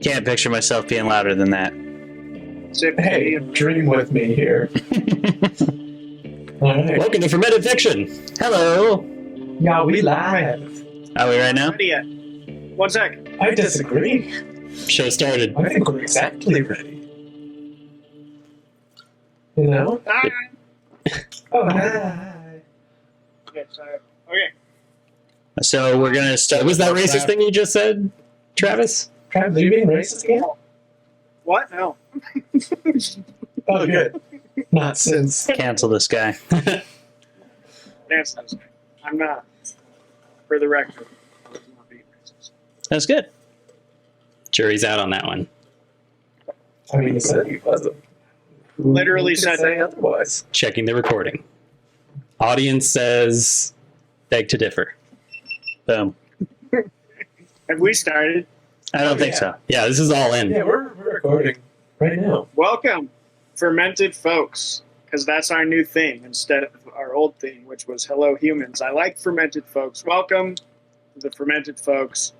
Can't picture myself being louder than that. Hey, dream with me here. All right. Welcome to Fermented Fiction. Hello. Yeah, we live. Are we right now? Ready yet? 1 sec. I disagree. Show started. I think we're exactly ready. You know? Ah! Oh, hi. Okay, sorry. Okay. So we're gonna start. What was that with racist thing you just said, Travis? Travis, are you being racist again? What? No. Oh, good. Not since. Cancel this guy. That's not okay. I'm not. For the record. I was not being racist. That's good. Jury's out on that one. I mean, he said he wasn't. Who- Literally who could said say otherwise. Checking the recording. Audience says beg to differ. Boom. Have we started? I don't Oh, think yeah. so. Yeah, this is all in. Yeah, we're recording right now. Welcome, Fermented Folks. Because that's our new thing instead of our old thing, which was Hello Humans. I like Fermented Folks. Welcome to the Fermented Folks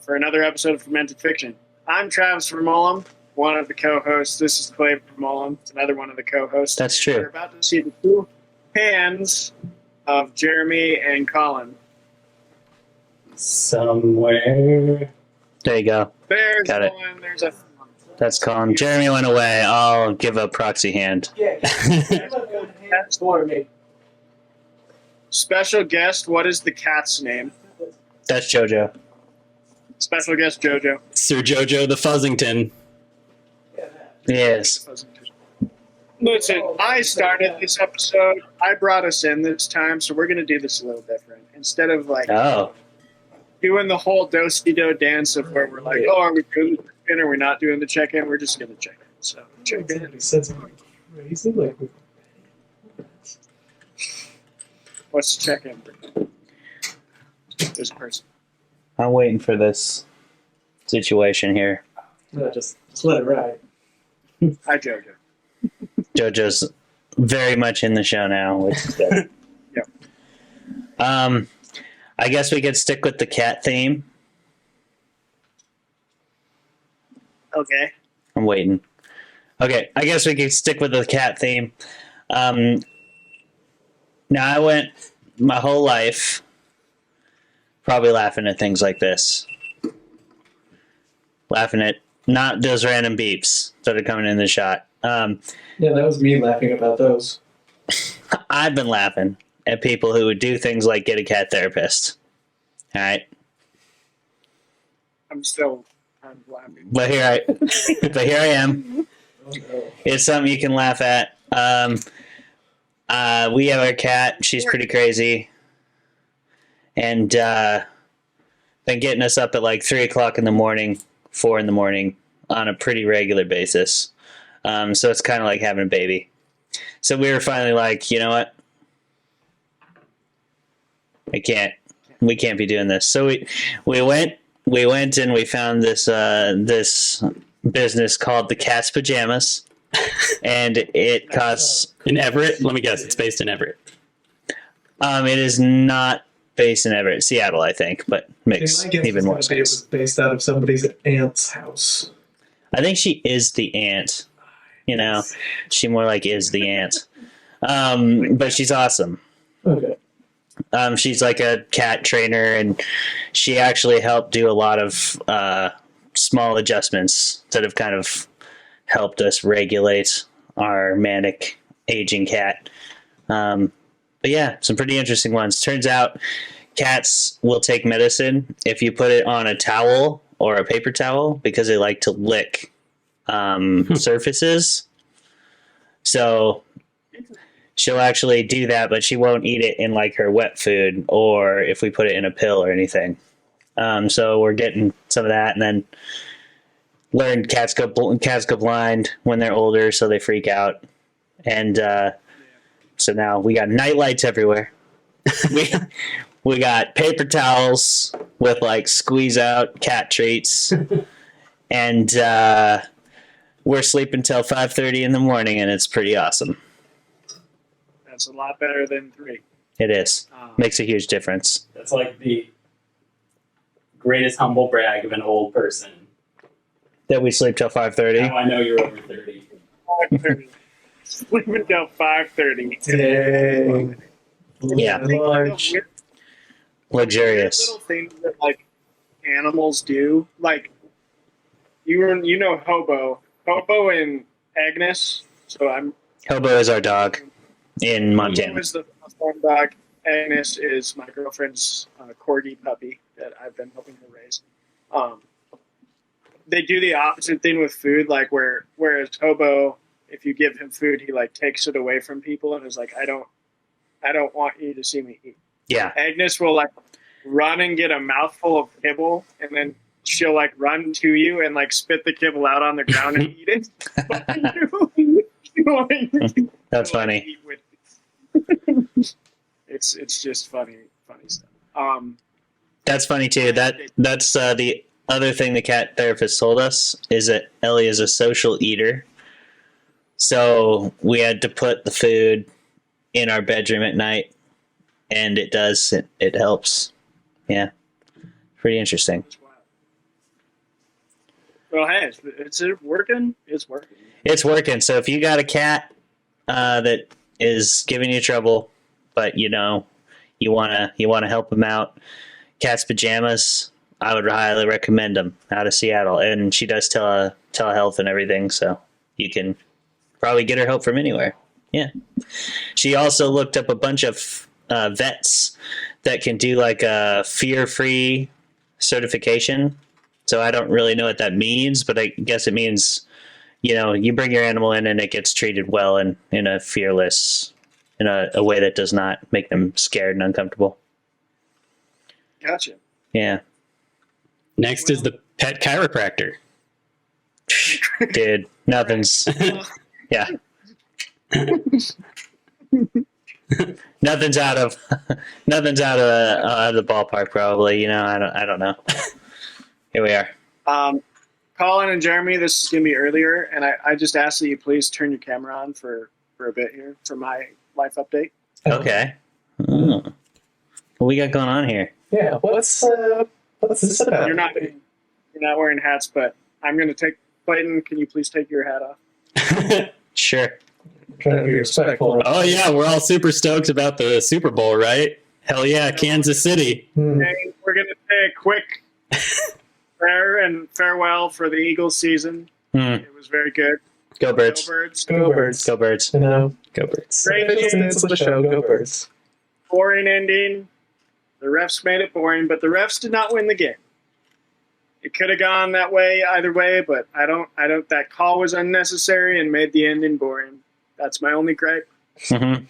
for another episode of Fermented Fiction. I'm Travis Vermolum, one of the co-hosts. This is Clay Vermolum, another one of the co-hosts. That's And true. We're about to see the two hands of Jeremy and Colin. Somewhere. There you go. There's Got it. one. There's a. That's Colin. Jeremy went away. I'll give a proxy hand. Yeah. For me. Special guest. What is the cat's name? That's JoJo. Special guest JoJo. Sir Jojo the Fuzzington. Yes. Listen, I started this episode. I brought us in this time, so we're going to do this a little different. Instead of like Oh. doing the whole do-si-do dance of where we're like, oh, are we doing the check-in? Are we not doing the check-in? We're just going to check in. So, check in. He said something crazy. Like, What's the check-in? This person. I'm waiting for this situation here. no, just let it ride. Hi, JoJo. JoJo's very much in the show now, which is good. Yep. I guess we could stick with the cat theme. Okay. I'm waiting. Okay, I guess we could stick with the cat theme. Now, I went my whole life probably laughing at things like this. Laughing at not those random beeps that are coming in the shot. Yeah, that was me laughing about those. I've been laughing at people who would do things like get a cat therapist. All right? I'm laughing. But here I am. It's something you can laugh at. We have our cat. She's pretty crazy. And been getting us up at like 3 o'clock in the morning, 4 in the morning on a pretty regular basis. So it's kind of like having a baby. So we were finally like, you know what? We can't be doing this. So we went and we found this this business called the Cat's Pajamas, and it costs. In Everett? Let me guess, it's based in Everett. It is not based in Everett, Seattle, I think, but makes My guess even was more gonna be it sense. was based out of somebody's aunt's house. I think she is the aunt. You know, she more like is the aunt. But she's awesome. Okay. She's like a cat trainer, and she actually helped do a lot of small adjustments that have kind of helped us regulate our manic aging cat. But yeah, some pretty interesting ones. Turns out cats will take medicine if you put it on a towel or a paper towel because they like to lick surfaces. So she'll actually do that, but she won't eat it in like her wet food or if we put it in a pill or anything. So we're getting some of that, and then learned cats go blind when they're older, so they freak out. And so now we got night lights everywhere. we got paper towels with like squeeze out cat treats, and we're sleeping till 5:30 in the morning, and it's pretty awesome. That's a lot better than 3. It is. Makes a huge difference. That's like the greatest humble brag of an old person. That we sleep till 5:30. Now I know you're over 30. 5:30. Sleep until 5:30. Dang. Yeah. Large. Weird Luxurious. little things that like animals do, like you know Hobo and Agnes. So I'm Hobo is our dog in Hobo Montana. is the farm dog. Agnes is my girlfriend's corgi puppy that I've been helping her raise. They do the opposite thing with food, like whereas Hobo, if you give him food, he like takes it away from people and is like, I don't want you to see me eat. Yeah. Agnes will like run and get a mouthful of kibble, and then she'll like run to you and like spit the kibble out on the ground and eat it. That's funny. It's just funny stuff. That's funny too. That's the other thing the cat therapist told us is that Ellie is a social eater. So we had to put the food in our bedroom at night, and it helps. Yeah, pretty interesting. Well, hey, it's working. It's working. It's working. So if you got a cat that is giving you trouble, but you wanna help them out, Cat's Pajamas, I would highly recommend them out of Seattle, and she does telehealth and everything, so you can probably get her help from anywhere. Yeah. She also looked up a bunch of vets that can do like a fear-free certification. So I don't really know what that means, but I guess it means, you bring your animal in and it gets treated well and in a fearless, in a way that does not make them scared and uncomfortable. Gotcha. Yeah. Next is the pet chiropractor. Dude, nothing's, yeah. nothing's out of the ballpark probably. I don't know. Here we are. Colin and Jeremy, this is gonna be earlier, and I just ask that you please turn your camera on for a bit here for my life update. Okay. Oh. What we got going on here? Yeah, what's this about? You're not wearing hats, but I'm gonna take Clayton. Can you please take your hat off? Sure. Trying to be respectful. Oh yeah, we're all super stoked about the Super Bowl, right? Hell yeah, Kansas City. Okay, we're gonna say a quick prayer and farewell for the Eagles season. It was very good. Go Birds. Go Birds. Go Birds. Go Birds. Go Birds. Great 15 game. minutes of the show. Go Birds. Boring ending. The refs made it boring, but the refs did not win the game. It could have gone that way either way, but I don't. That call was unnecessary and made the ending boring. That's my only gripe. Mm-hmm.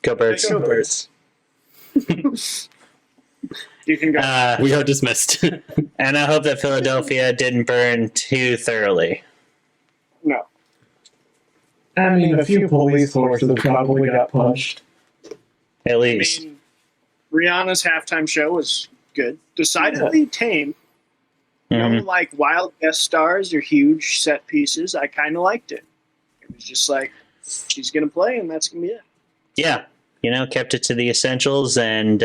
Go Birds. Go Birds. Go Birds. You can go. We are dismissed. And I hope that Philadelphia didn't burn too thoroughly. No. I mean, a few police horses probably got punched. At I least. mean, Rihanna's halftime show was good. Decidedly tame. Mhm. No, like wild guest stars or huge set pieces. I kind of liked it. It was just like, she's going to play and that's going to be it. Yeah. Kept it to the essentials and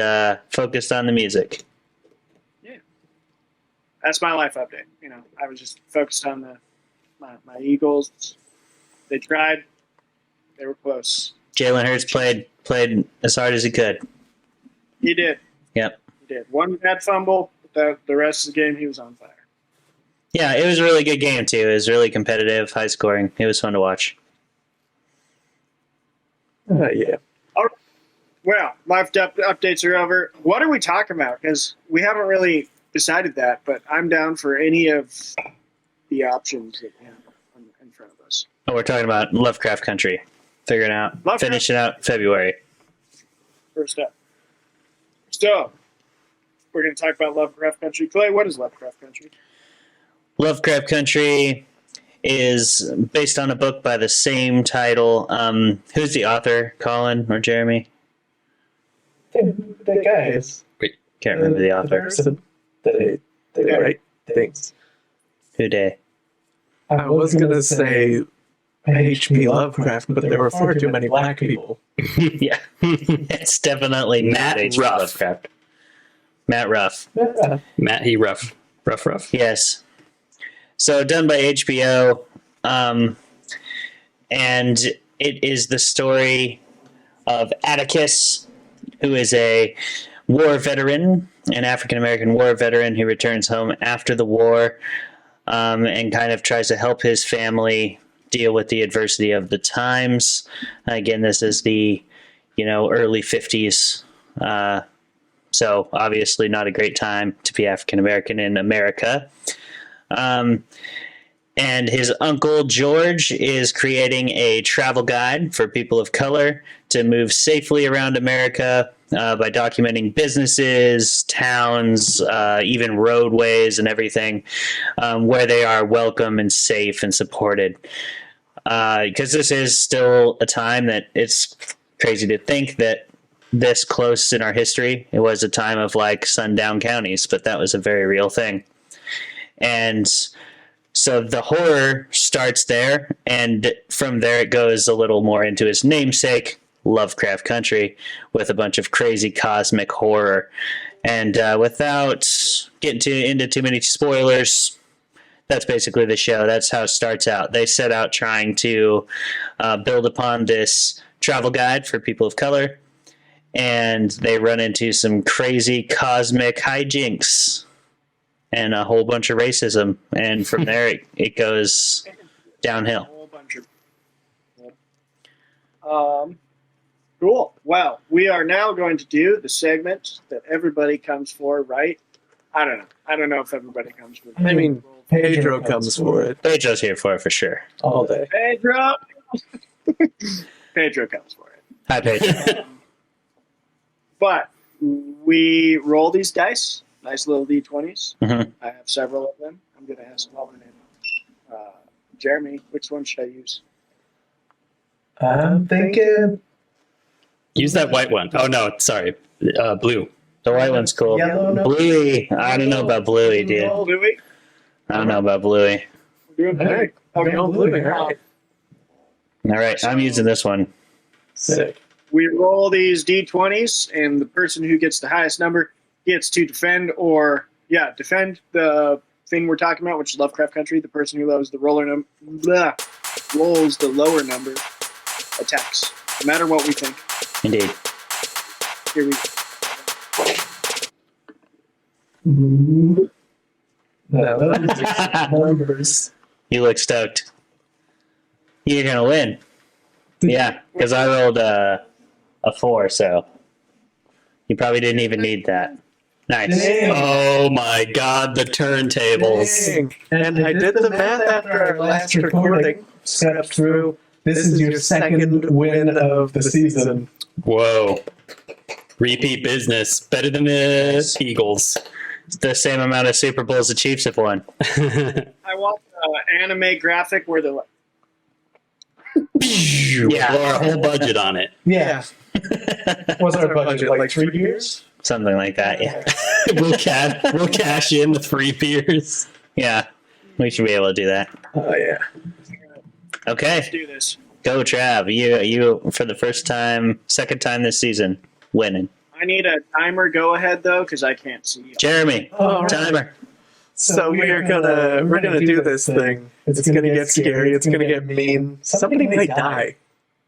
focused on the music. That's my life update. I was just focused on my Eagles. They tried. They were close. Jalen Hurts played as hard as he could. He did. Yep. He did. One bad fumble, but the rest of the game he was on fire. Yeah, it was a really good game too. It was really competitive, high scoring. It was fun to watch. Yeah. Well, life updates are over. What are we talking about? Because we haven't really decided that, but I'm down for any of the options that we have in front of us. Oh, we're talking about Lovecraft Country. Figuring out, Lovecraft. finishing out February. First up. So, we're going to talk about Lovecraft Country. Clay, what is Lovecraft Country? Lovecraft Country is based on a book by the same title. Who's the author, Colin or Jeremy? The guys. Can't remember the author. person. They write things. Who day? I was going to say H.P. Lovecraft, but there were far too many black people. Yeah. It's definitely not Matt H.P. Ruff. Lovecraft. Matt Ruff. Yeah. Matt, he rough. Yes. So done by HBO, and it is the story of Atticus, who is a war veteran, an African American war veteran who returns home after the war, and kind of tries to help his family deal with the adversity of the times. Again, this is the early 50s. So obviously not a great time to be African American in America. And his uncle George is creating a travel guide for people of color to move safely around America by documenting businesses, towns, even roadways and everything, where they are welcome and safe and supported. Because this is still a time that it's crazy to think that this close in our history, it was a time of like sundown counties, but that was a very real thing. And so the horror starts there, and from there it goes a little more into his namesake, Lovecraft Country, with a bunch of crazy cosmic horror. And without getting into too many spoilers, that's basically the show. That's how it starts out. They set out trying to build upon this travel guide for people of color, and they run into some crazy cosmic hijinks and a whole bunch of racism, and from there it goes downhill. A whole bunch of. Cool. Well, we are now going to do the segment that everybody comes for, right? I don't know. I don't know if everybody comes for it. I mean, Pedro comes for it Pedro's here for it for sure. all day. Pedro. Pedro comes for it. Hi, Pedro. But we roll these dice, nice little D20s. Mhm. I have several of them. I'm going to ask Melvin and Jeremy, which one should I use? I'm thinking Use that white one. Oh no, sorry, blue. The white one's cool. Yellow, no? Bluey. I don't know about Bluey, dude. Louis? I don't know about Bluey. Doing Hey, Okay. go Bluey, all right. All right, I'm using this one. Sick. We roll these D20s, and the person who gets the highest number gets to defend defend the thing we're talking about, which is Lovecraft Country. The person who rolls the lower number attacks, no matter what we think. Indeed. Here we go. Ooh. No, those are numbers. You look stoked. You're gonna win. Yeah, because I rolled a 4, so you probably didn't even need that. Nice. Dang. Oh my god, the turntables. Dang. And I did the math after our last recording. Step through. This is your second win of the season. Whoa. Repeat business. Better than the Eagles. It's the same amount of Super Bowls the Chiefs have won. I want an anime graphic where they're like, Yeah. Blow our whole budget on it. Yeah. What's our budget? Like 3 years? Something like that, yeah. We'll cash in the free beers. Yeah, we should be able to do that. Oh, yeah. Okay, let's do this. go Trav. You for the second time this season, winning. I need a timer go ahead, though, because I can't see. Jeremy, All right. timer. So we're gonna do this thing. It's gonna get scary. It's gonna get mean. Somebody might die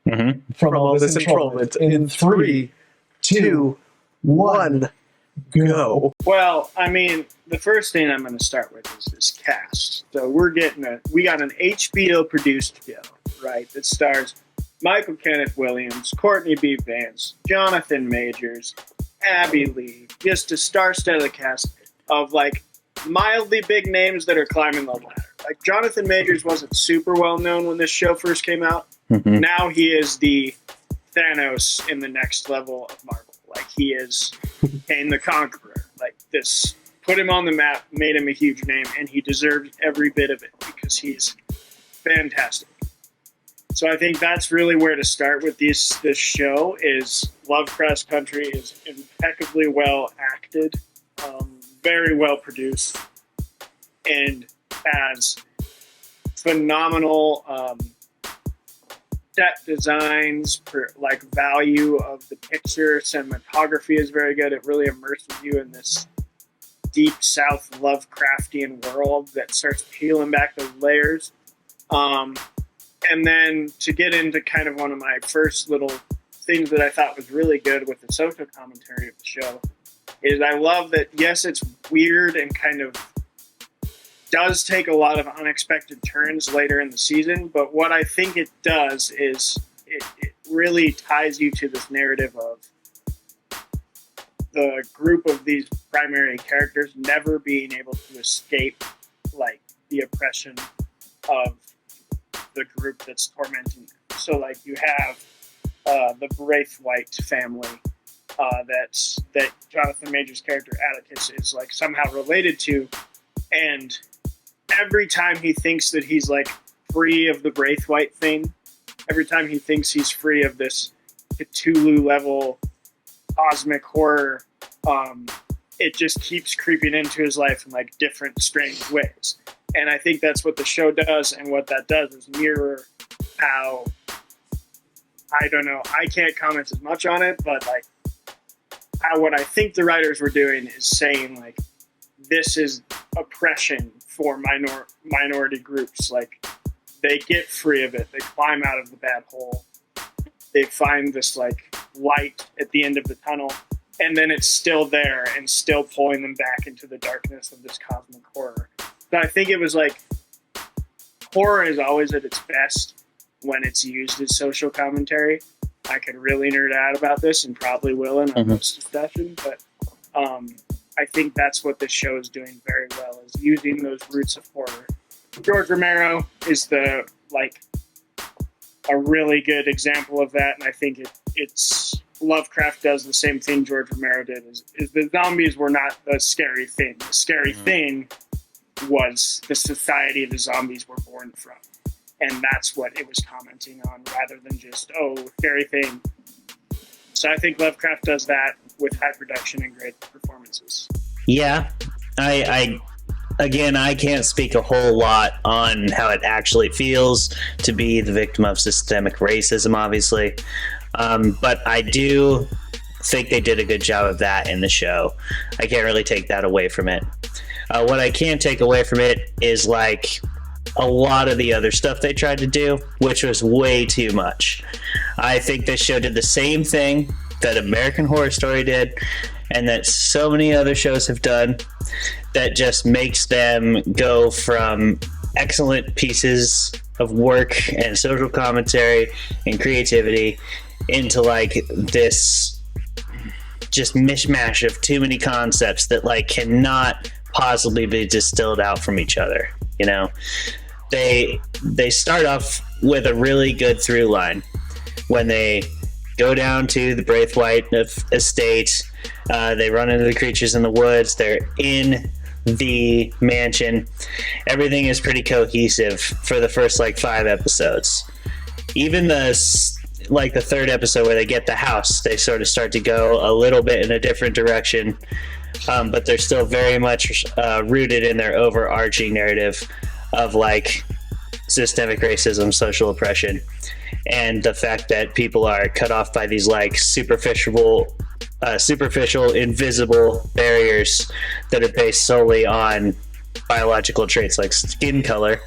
Mm-hmm. from all this enrollment. In 3, 2, 1, go. Well, I mean, the first thing I'm going to start with is this cast. So we got an HBO produced show, right? That stars Michael Kenneth Williams, Courtney B. Vance, Jonathan Majors, Abby Lee, just a star-studded cast of like mildly big names that are climbing the ladder. Like Jonathan Majors wasn't super well known when this show first came out. Mm-hmm. Now he is the Thanos in the next level of Marvel. Like he is Kane the Conqueror. Like this put him on the map, made him a huge name, and he deserved every bit of it because he's fantastic. So I think that's really where to start with this show is Lovecraft Country is impeccably well acted, very well produced, and has phenomenal set designs, like value of the picture. Cinematography is very good. It really immerses you in this deep South Lovecraftian world that starts peeling back those layers. And then to get into kind of one of my first little things that I thought was really good with the social commentary of the show is I love that, yes, it's weird and kind of does take a lot of unexpected turns later in the season, but what I think it does is it really ties you to this narrative of the group of these primary characters never being able to escape like the oppression of the group that's tormenting them. So like you have the Braithwaite family that Jonathan Major's character Atticus is like somehow related to, and every time he thinks that he's like free of the Braithwaite thing, every time he thinks he's free of this Cthulhu level cosmic horror, it just keeps creeping into his life in like different strange ways. And I think that's what the show does, and what that does is mirror how, I don't know, I can't comment as much on it, but like how what I think the writers were doing is saying like this is oppression for minority groups. Like they get free of it, they climb out of the bad hole, they find this like light at the end of the tunnel, and then it's still there and still pulling them back into the darkness of this cosmic horror. So I think it was like horror is always at its best when it's used as social commentary. I could really nerd out about this and probably will in our post discussion, but I think that's what this show is doing very well, is using those roots of horror. George Romero is a really good example of that, and I think it's Lovecraft does the same thing George Romero did. Is the zombies were not the scary thing. The scary thing was the society the zombies were born from. And that's what it was commenting on, rather than just, scary thing. So I think Lovecraft does that with high production and great performances. Yeah. I can't speak a whole lot on how it actually feels to be the victim of systemic racism, obviously. But I do think they did a good job of that in the show. I can't really take that away from it. What I can take away from it is like a lot of the other stuff they tried to do, which was way too much. I think this show did the same thing that American Horror Story did, and that so many other shows have done, that just makes them go from excellent pieces of work and social commentary and creativity into like this just mishmash of too many concepts that like cannot possibly be distilled out from each other. You know, they start off with a really good through line when they go down to the Braithwaite estate. They run into the creatures in the woods. They're in the mansion. Everything is pretty cohesive for the first like 5 episodes. Even the third episode where they get the house, they sort of start to go a little bit in a different direction. But they're still very much rooted in their overarching narrative of like systemic racism, social oppression, and the fact that people are cut off by these like superficial, invisible barriers that are based solely on biological traits like skin color.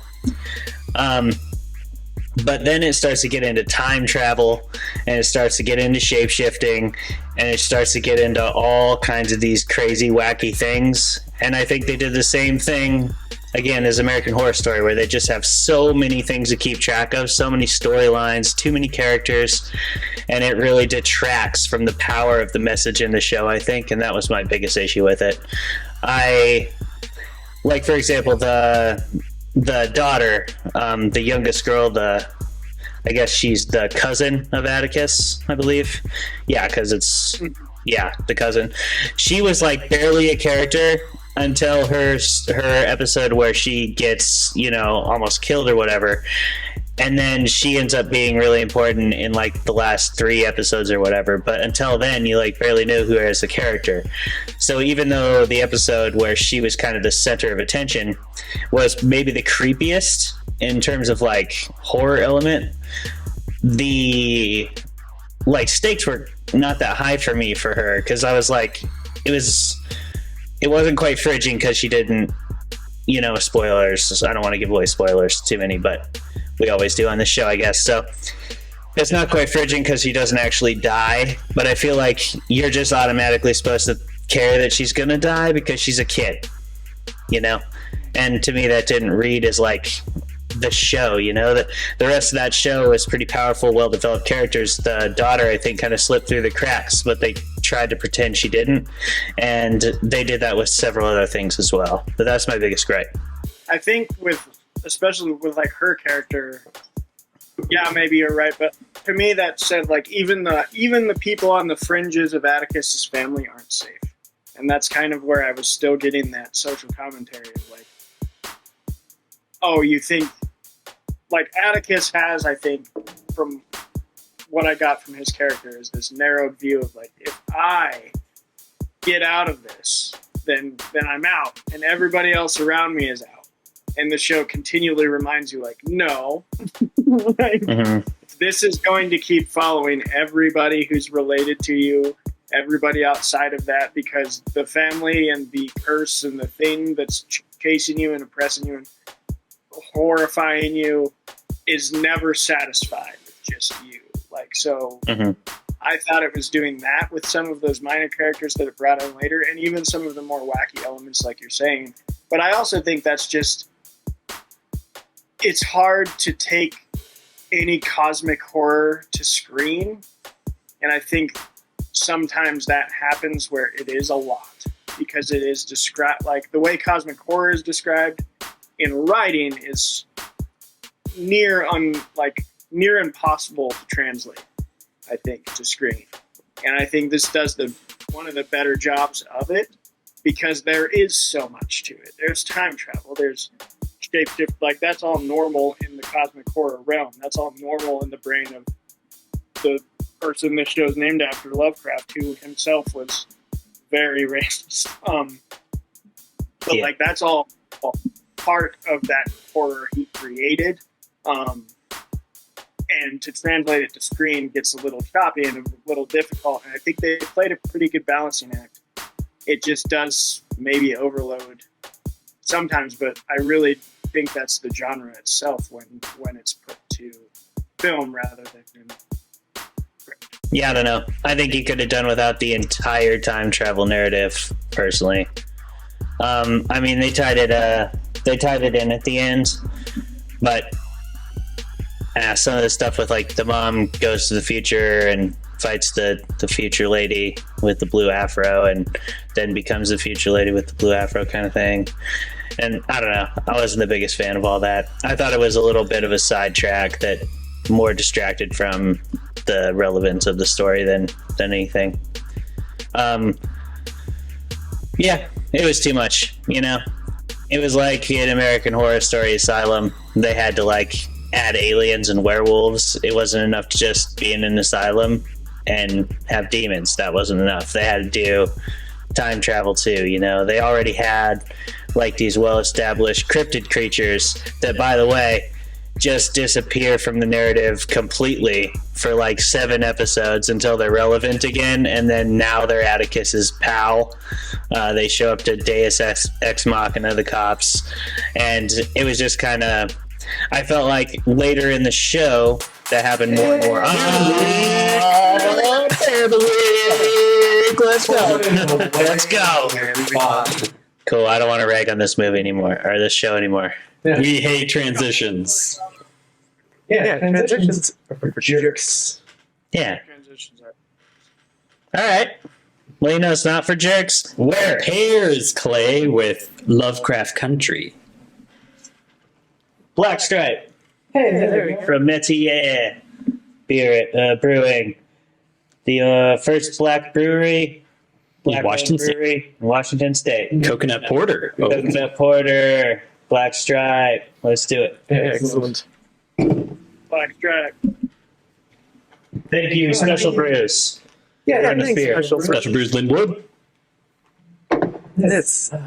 But then it starts to get into time travel, and it starts to get into shape-shifting, and it starts to get into all kinds of these crazy, wacky things. And I think they did the same thing, again, as American Horror Story, where they just have so many things to keep track of, so many storylines, too many characters, and it really detracts from the power of the message in the show, I think, and that was my biggest issue with it. Like, for example, the daughter, the youngest girl, I guess she's the cousin of Atticus, I believe. Yeah, because the cousin. She was like barely a character until her episode where she gets, almost killed or whatever. And then she ends up being really important in like the last 3 episodes or whatever. But until then, you like barely knew her as a character. So even though the episode where she was kind of the center of attention was maybe the creepiest in terms of like horror element, the like stakes were not that high for me for her, because I was like, it it wasn't quite fridging because she didn't, spoilers. I don't want to give away spoilers too many, but we always do on this show, I guess. So it's not quite fridging because she doesn't actually die, but I feel like you're just automatically supposed to care that she's gonna die because she's a kid, And to me, that didn't read as like the show, the rest of that show was pretty powerful, well-developed characters. The daughter, I think, kind of slipped through the cracks, but they tried to pretend she didn't, and they did that with several other things as well. But that's my biggest gripe. I think especially with like her character, yeah, maybe you're right, but to me that said like even the people on the fringes of Atticus's family aren't safe, and that's kind of where I was still getting that social commentary of like, oh, you think like Atticus has, I think, from what I got from his character, is this narrowed view of like, if I get out of this, then I'm out, and everybody else around me is out. And the show continually reminds you, like, no, this is going to keep following everybody who's related to you, everybody outside of that, because the family and the curse and the thing that's chasing you and oppressing you and horrifying you is never satisfied with just you. Like, so I thought it was doing that with some of those minor characters that it brought in later, and even some of the more wacky elements, like you're saying. But I also think that's just, it's hard to take any cosmic horror to screen. And I think sometimes that happens where it is a lot, because it is described, like the way cosmic horror is described in writing is near impossible to translate, I think, to screen. And I think this does one of the better jobs of it, because there is so much to it. There's time travel, there's shapeshift, like that's all normal in the cosmic horror realm. That's all normal in the brain of the person this show's named after, Lovecraft, who himself was very racist. But like that's all part of that horror he created. And to translate it to screen gets a little choppy and a little difficult. And I think they played a pretty good balancing act. It just does maybe overload sometimes, but I really think that's the genre itself when it's put to film rather than. Yeah, I don't know. I think he could have done without the entire time travel narrative, personally. I mean, they tied it in at the end, but some of the stuff with like the mom goes to the future and fights the future lady with the blue afro and then becomes the future lady with the blue afro kind of thing. And I don't know, I wasn't the biggest fan of all that. I thought it was a little bit of a sidetrack that more distracted from the relevance of the story than anything. Yeah, it was too much, It was like in American Horror Story Asylum, they had to like add aliens and werewolves. It wasn't enough to just be in an asylum and have demons. That wasn't enough. They had to do time travel too, They already had like these well-established cryptid creatures that, by the way, just disappear from the narrative completely for like 7 episodes until they're relevant again, and then now they're Atticus's pal. They show up to Deus Ex Machina, the cops, and it was just kind of, I felt like later in the show that happened more and more. Let's go. Cool. I don't want to rag on this movie anymore, or this show anymore. Yeah. We hate transitions. Yeah, transitions are for jerks. Yeah. Transitions are. All right. Well, it's not for jerks. Where pairs Clay with Lovecraft Country? Black Stripe Hey, there we go. from Metier Brewing, the first black brewery, Washington State. brewery in Washington State. Coconut Porter. Oh. Coconut Porter, Black Stripe. Let's do it. Excellent. Black Stripe. Thank you, Special Brews. Yeah, Burn the thanks, spear. Special Brews Linwood. It's, Do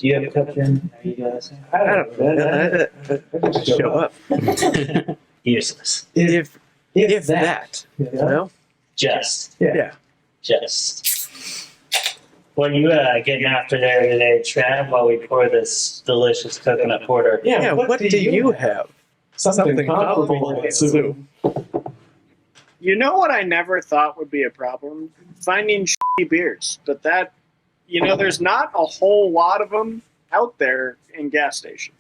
you have a cup, Jen? Are you guys? I don't know. I just show up. Useless. If that, Just. Yeah. Just. What are you getting after there today, Trav, while we pour this delicious coconut porter? Yeah, what do you have? Something comparable, I assume. You know what I never thought would be a problem? Finding shitty beers. But that, there's not a whole lot of them out there in gas station.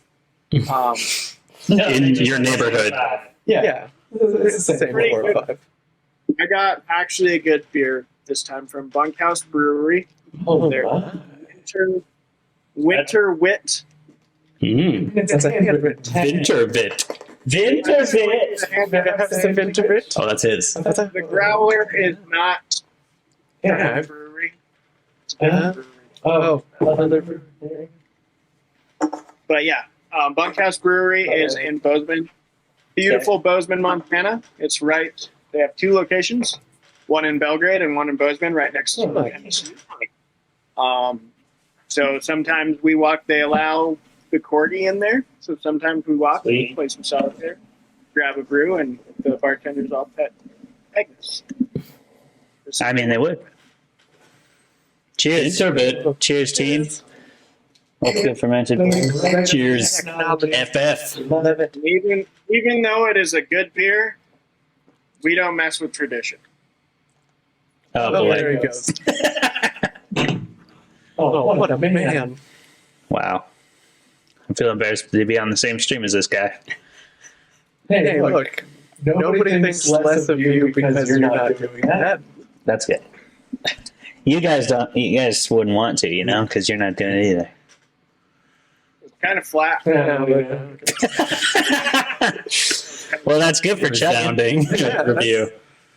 In your neighborhood. Yeah. It's the same Pretty 4 good. or 5. I got actually a good beer this time from Bunkhouse Brewery. Oh, There. my. Winter Wit. It's a handwritten tag. Vintervit. That's the Vintervit. Oh, that's his. The growler is not Yeah. a brewery. It's a different brewery. Oh, another brewery. But yeah, Bunkhouse Brewery is in Bozeman. Beautiful Bozeman, Montana. It's right. They have 2 locations, one in Belgrade and one in Bozeman, right next to nice. So sometimes we walk. They allow the corgi in there. So sometimes we walk, Sweet. play some solitaire, grab a brew, and the bartenders all pet Agnes. I mean, they would. Cheers. Vintervit. Cheers, team. Let's get fermented. Cheers. FF. Love it. Even though it is a good beer, we don't mess with tradition. Oh, Oh, there boy. he goes. Oh, what a man. Wow. I feel embarrassed to be on the same stream as this guy. Hey, look. Nobody thinks less of you because you're not doing that. That's good. You guys don't. You guys wouldn't want to, because you're not doing it either. It's kind of flat. Well, that's good for chugging. Resounding Yeah, review.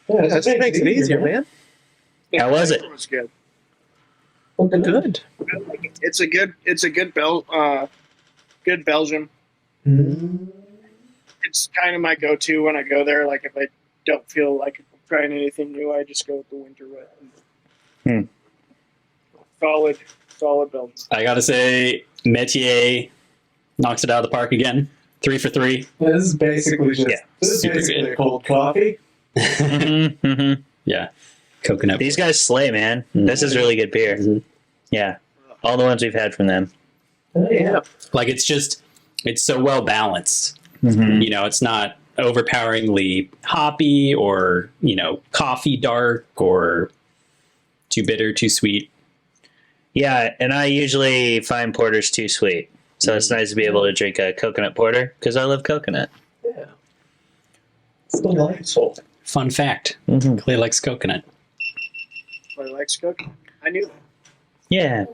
Yeah, that just makes it easier, man. How was it? It was good. Good. It's a good good Belgium. It's kind of my go-to when I go there. Like if I don't feel like trying anything new, I just go with the Winter Wet. Solid Belgium. I gotta say, Metier knocks it out of the park again. 3 for 3. This is basically just Yeah, super basically good. a cold coffee. Yeah. Coconut. These guys slay, man. This is really good beer. Mhm. Yeah. All the ones we've had from them. Yeah. Like it's so well balanced. Mm-hmm. It's not overpoweringly hoppy or, coffee dark or too bitter, too sweet. Yeah, and I usually find porters too sweet. So it's nice to be able to drink a coconut porter because I love coconut. Yeah. It's delightful. Fun fact. Mm-hmm. Clay likes coconut. But I like cooking. I knew that. Yeah.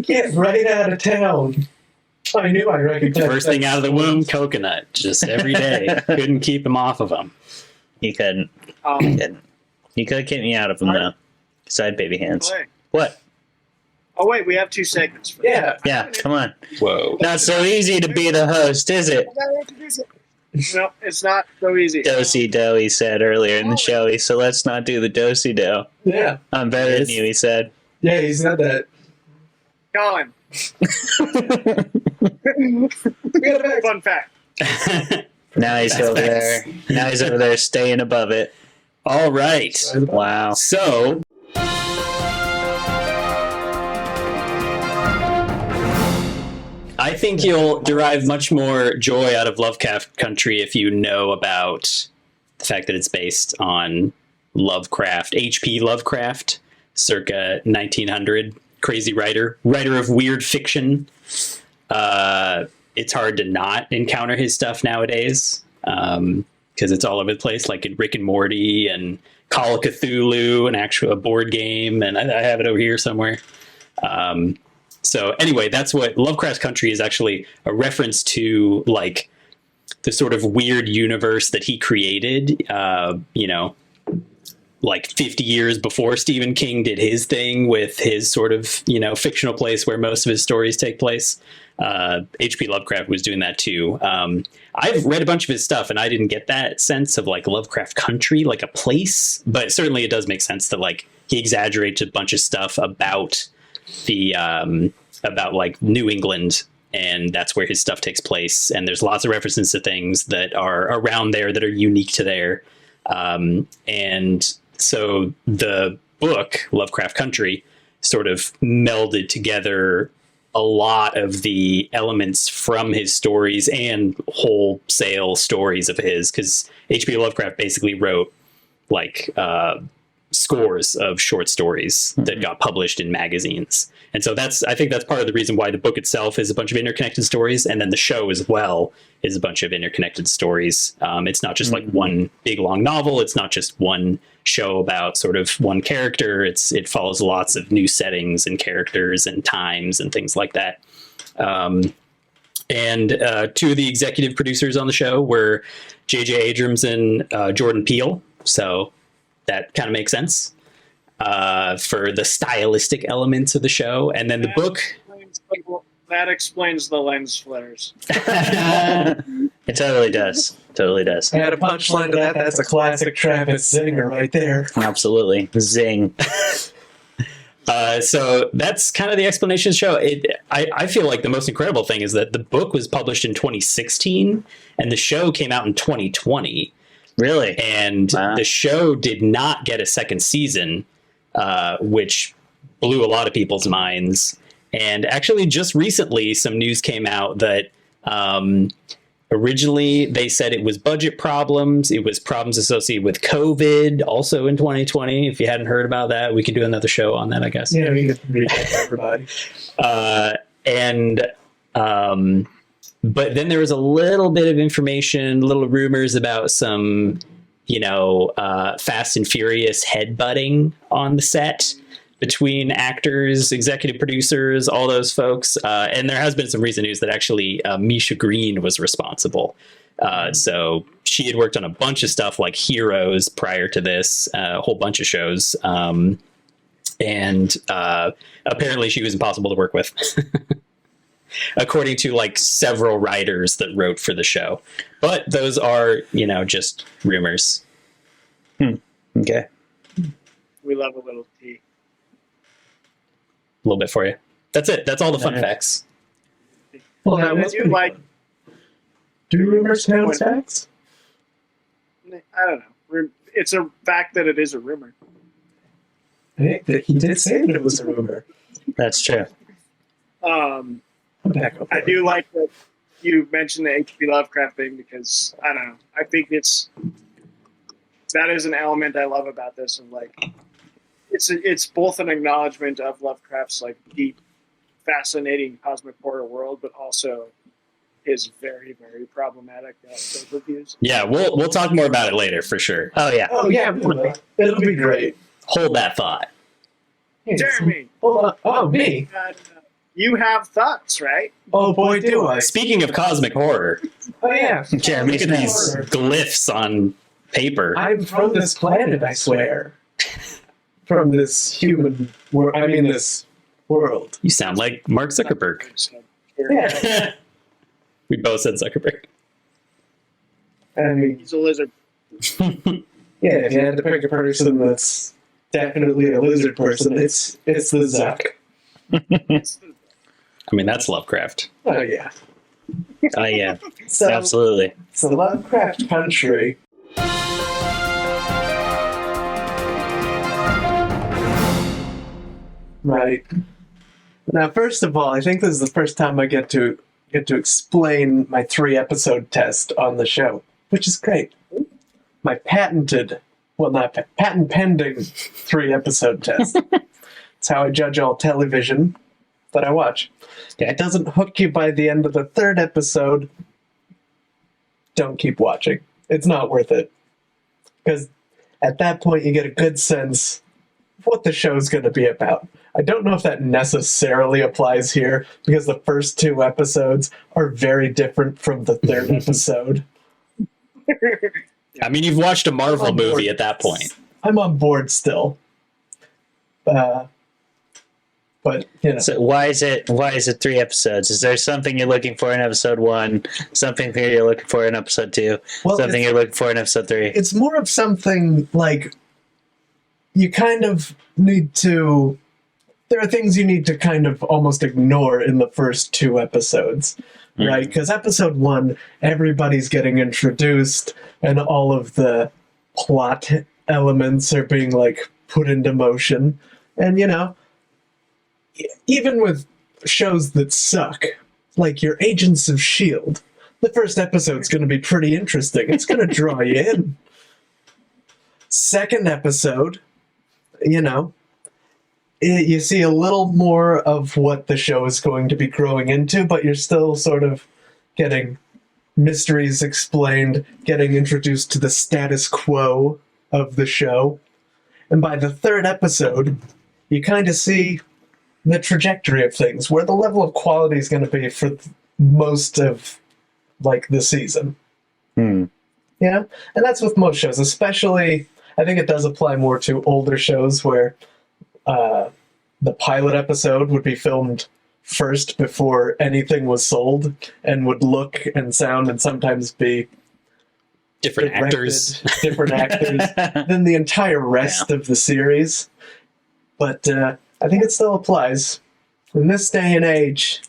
Get right out of town. I knew I recognized First thing out of the womb, coconut. Just every day. Couldn't keep him off of him. You couldn't. You could get me out of them, though. Side baby hands. Play. What? Oh wait, we have 2 segments. For Yeah. Yeah, come on. Whoa. Not so easy to be the host, is it? No, it's not so easy. Do-si-do, he said earlier in the show. So let's not do the do-si-do. Yeah. I'm better than Yes. you, he said. Yeah, he said that. Colin, fun fact. Now he's over there. Now he's over there staying above it. All right. Wow. So, I think you'll derive much more joy out of Lovecraft Country if you know about the fact that it's based on Lovecraft, H.P. Lovecraft, circa 1900. Crazy writer of weird fiction. It's hard to not encounter his stuff nowadays because it's all over the place, like in Rick and Morty and Call of Cthulhu, a board game, and I have it over here somewhere. So anyway, that's what Lovecraft Country is actually a reference to, like the sort of weird universe that he created, like 50 years before Stephen King did his thing with his sort of, fictional place where most of his stories take place. H.P. Lovecraft was doing that too. I've read a bunch of his stuff and I didn't get that sense of like Lovecraft Country, like a place, but certainly it does make sense that like he exaggerates a bunch of stuff about the, about like New England, and that's where his stuff takes place. And there's lots of references to things that are around there that are unique to there. And so the book Lovecraft Country sort of melded together a lot of the elements from his stories and wholesale stories of his, because H.P. Lovecraft basically wrote like scores of short stories that got published in magazines. And so I think that's part of the reason why the book itself is a bunch of interconnected stories, and then the show as well is a bunch of interconnected stories. It's not just like one big long novel. It's not just one show about sort of one character. It follows lots of new settings and characters and times and things like that. And two of the executive producers on the show were J.J. Abrams and Jordan Peele. So that kind of makes sense for the stylistic elements of the show. And then the book... That explains the lens flares. It totally does. Totally does. Add a punchline to that. That's a classic Travis zinger right there. Absolutely. Zing. So that's kind of the explanation of the show. I feel like the most incredible thing is that the book was published in 2016 and the show came out in 2020. Really? And Wow. the show did not get a second season, which blew a lot of people's minds. And actually, just recently, some news came out that originally they said it was budget problems. It was problems associated with COVID, also in 2020. If you hadn't heard about that, we could do another show on that, I guess. Yeah, we can read that to everybody. But then there was a little bit of information, little rumors about some, Fast and Furious headbutting on the set between actors, executive producers, all those folks. And there has been some recent news that actually Misha Green was responsible. So she had worked on a bunch of stuff like Heroes prior to this, a whole bunch of shows. And apparently she was impossible to work with. According to like several writers that wrote for the show. But those are, just rumors. Okay. We love a little tea. A little bit for you. That's it. That's all the fun facts. Well, And that I was do pretty like, fun. Do rumors count as facts? I don't know. It's a fact that it is a rumor. I think that he did say that it was a rumor. That's true. I'm back up I there. do like that you mentioned the H.P. Lovecraft thing because I don't know. I think that is an element I love about this, and like it's both an acknowledgement of Lovecraft's like deep, fascinating cosmic horror world, but also his very, very problematic overviews. Yeah, we'll talk more about it later for sure. Oh, yeah. Oh, yeah, we will. It'll be great. Hold that thought. Hey, Jeremy, hold on. Oh, me? you have thoughts, right? Oh, boy, do I. Speaking of cosmic horror, Oh, yeah. Jeremy, look at these glyphs on paper. I'm from this planet, I swear. From this human world. I mean, this world. You sound like Mark Zuckerberg. So, Yeah. We both said Zuckerberg. I mean, he's a lizard. yeah, if you had to pick a person that's definitely a lizard person, it's the Zuck. I mean, that's Lovecraft. Oh, yeah. Oh, yeah. So, Absolutely. so Lovecraft Country. Right. Now, first of all, I think this is the first time I get to explain my 3-episode test on the show, which is great. My patent pending 3-episode test. It's how I judge all television that I watch. If it doesn't hook you by the end of the 3rd episode, don't keep watching. It's not worth it. Because at that point, you get a good sense of what the show's going to be about. I don't know if that necessarily applies here, because the first 2 episodes are very different from the 3rd episode. I mean, you've watched a Marvel I'm on board. movie at that point. I'm on board still. But, So why is it 3 episodes? Is there something you're looking for in episode 1, something you're looking for in episode 2, Well, something you're looking for in episode 3? it's more of something like you kind of need to. There are things you need to kind of almost ignore in the first 2 episodes, right? Because episode 1, everybody's getting introduced, and all of the plot elements are being like put into motion, and even with shows that suck, like your Agents of S.H.I.E.L.D., the first episode's going to be pretty interesting. It's going to draw you in. Second episode, you see a little more of what the show is going to be growing into, but you're still sort of getting mysteries explained, getting introduced to the status quo of the show. And by the third episode, you kind of see the trajectory of things, where the level of quality is going to be for most of, the season. And that's with most shows, especially, I think it does apply more to older shows where the pilot episode would be filmed first before anything was sold and would look and sound and sometimes be Different actors than the entire rest of the series. But I think it still applies in this day and age.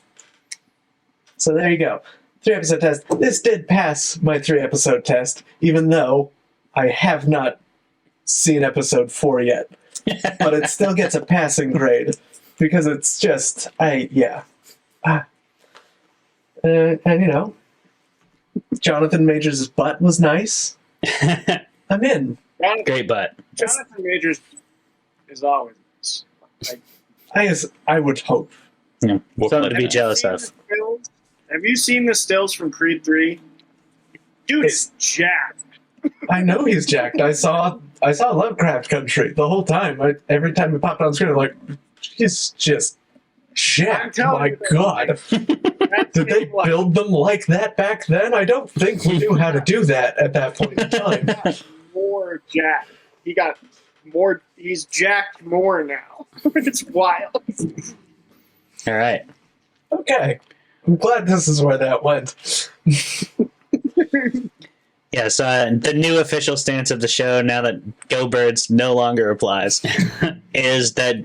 So there you go. 3-episode test. This did pass my 3-episode test, even though I have not seen episode 4 yet. But it still gets a passing grade because it's just, and Jonathan Majors' butt was nice. I'm in. Great butt. Jonathan Majors is always nice. I would hope. Yeah. Something to be jealous of. Have you seen the stills from Creed 3? Dude is jacked. I know he's jacked. I saw Lovecraft Country the whole time. Every time he popped on screen, I'm like, he's just jacked. My God. Did they build them like that back then? I don't think we knew how to do that at that point in time. More jacked. He got more. He's jacked more now. It's wild. All right. Okay. I'm glad this is where that went. Yes, the new official stance of the show, now that Go Birds no longer applies, is that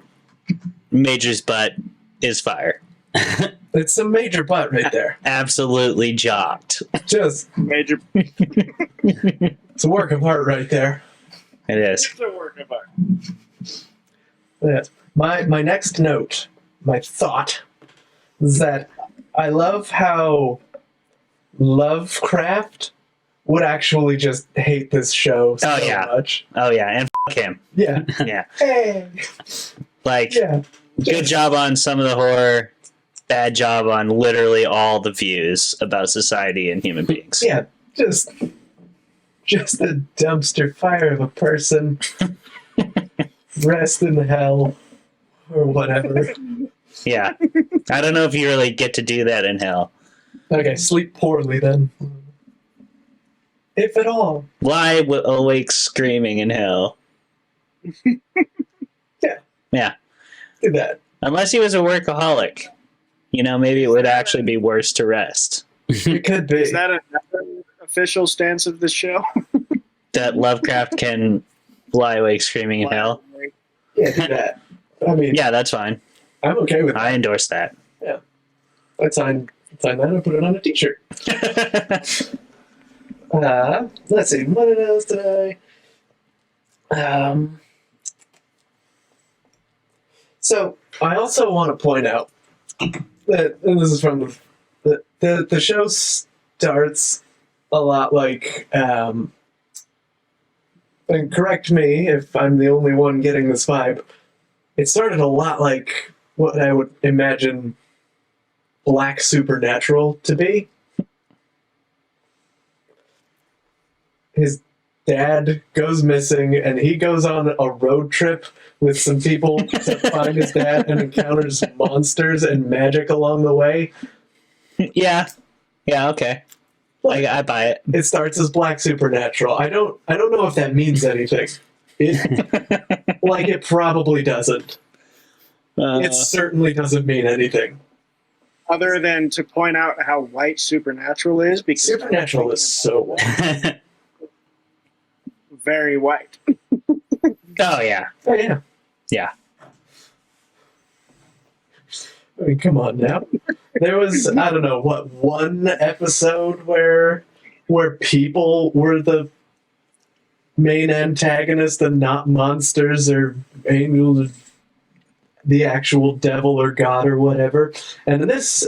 Major's butt is fire. It's a major butt right there. Absolutely jocked. Just Major. it's a work of art right there. It is. It's a work of art. Yes. My next note, my thought, is that I love how Lovecraft would actually just hate this show so much. Oh, yeah, and f*** him. Yeah. Yeah. Hey. Good job on some of the horror, bad job on literally all the views about society and human beings. Yeah, just a dumpster fire of a person. Rest in hell. Or whatever. Yeah. I don't know if you really get to do that in hell. Okay, sleep poorly then. If at all. Lie awake screaming in hell. Yeah. Yeah. Do that. Unless he was a workaholic. Maybe it would actually be worse to rest. It could be. Is that another official stance of the show? That Lovecraft can lie awake screaming in hell? Yeah, do that. I mean, Yeah, that's fine. I'm okay with that. I endorse that. Yeah. I'd sign that and put it on a t-shirt. Let's see. What else did So, I also want to point out that, and this is from the show starts a lot like, and correct me if I'm the only one getting this vibe, it started a lot like what I would imagine Black Supernatural to be. His dad goes missing, and he goes on a road trip with some people to find his dad and encounters monsters and magic along the way. Yeah. Yeah, okay. I buy it. It starts as Black Supernatural. I don't know if that means anything. It probably doesn't. It certainly doesn't mean anything. Other than to point out how white Supernatural is, because Supernatural is so white. Very white. Oh, yeah. Oh, yeah. Yeah. I mean, come on now. There was, I don't know, one episode where people were the main antagonist and not monsters or angels. the actual devil or god or whatever. And in this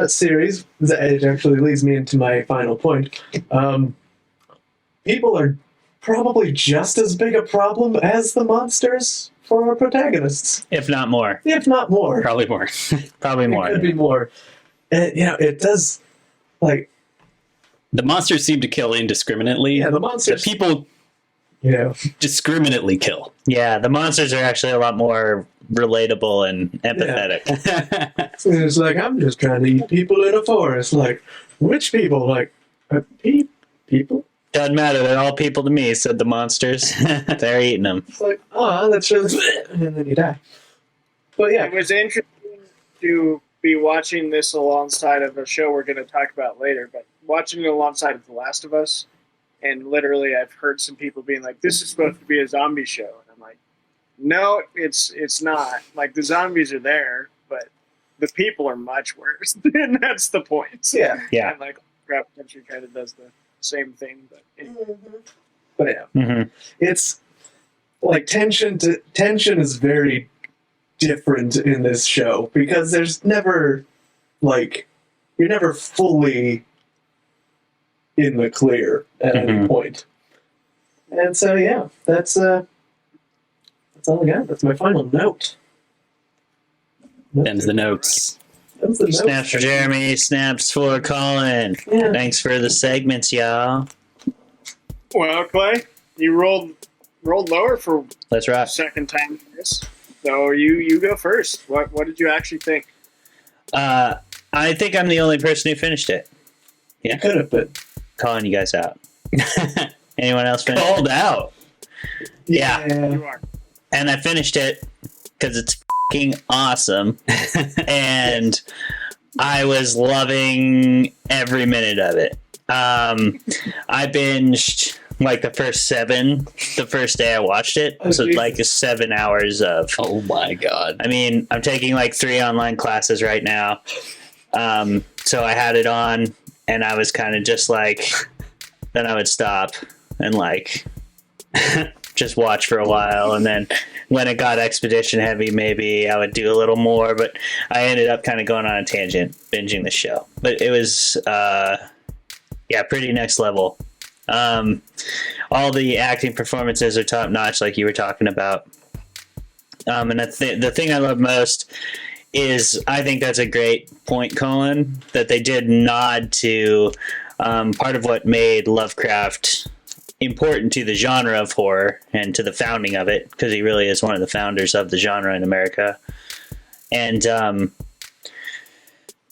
series, it actually leads me into my final point. People are probably just as big a problem as the monsters for our protagonists, If not more. if not more. Probably more. Probably It more. could be more. And, it does, like, The monsters seem to kill indiscriminately. the The monsters, people discriminately kill. Yeah, the monsters are actually a lot more relatable and empathetic. it's like, I'm just trying to eat people in a forest. Like, which people? Like, people? Doesn't matter. They're all people to me, said the monsters. They're eating them. It's like, oh, that's really... And then you die. But yeah, It was interesting to be watching this alongside of a show we're going to talk about later, but watching it alongside of The Last of Us, and literally I've heard some people being like, this is supposed to be a zombie show. And I'm like, no, it's not. Like, the zombies are there, but the people are much worse. And that's the point. yeah. Yeah. And like, Lovecraft Country kind of does the same thing, but anyway. But yeah, hmm it's like tension is very different in this show because there's never, like, you're never fully in the clear at any point. And so yeah, that's all I got. That's my final note. Them's the notes. That's the note. Snaps for Jeremy, snaps for Colin. Yeah. Thanks for the segments, y'all. Well, Clay, you rolled lower for Let's rock. second time in this. So you go first. What did you actually think? I think I'm the only person who finished it. You could have been. Calling you guys out. Anyone else finish? Called out. Yeah. You are. And I finished it because it's fucking awesome. And I was loving every minute of it. I binged like the first 7 the first day I watched it. So Jesus. like 7 hours of. Oh my god. I mean, I'm taking like 3 online classes right now. So I had it on and I was kind of just like, then I would stop and like just watch for a while. And then when it got expedition heavy, maybe I would do a little more, but I ended up kind of going on a tangent, binging the show, but it was, pretty next level. All the acting performances are top notch, like you were talking about. And the thing I love most is, I think that's a great point, Colin, that they did nod to part of what made Lovecraft important to the genre of horror and to the founding of it, because he really is one of the founders of the genre in America. And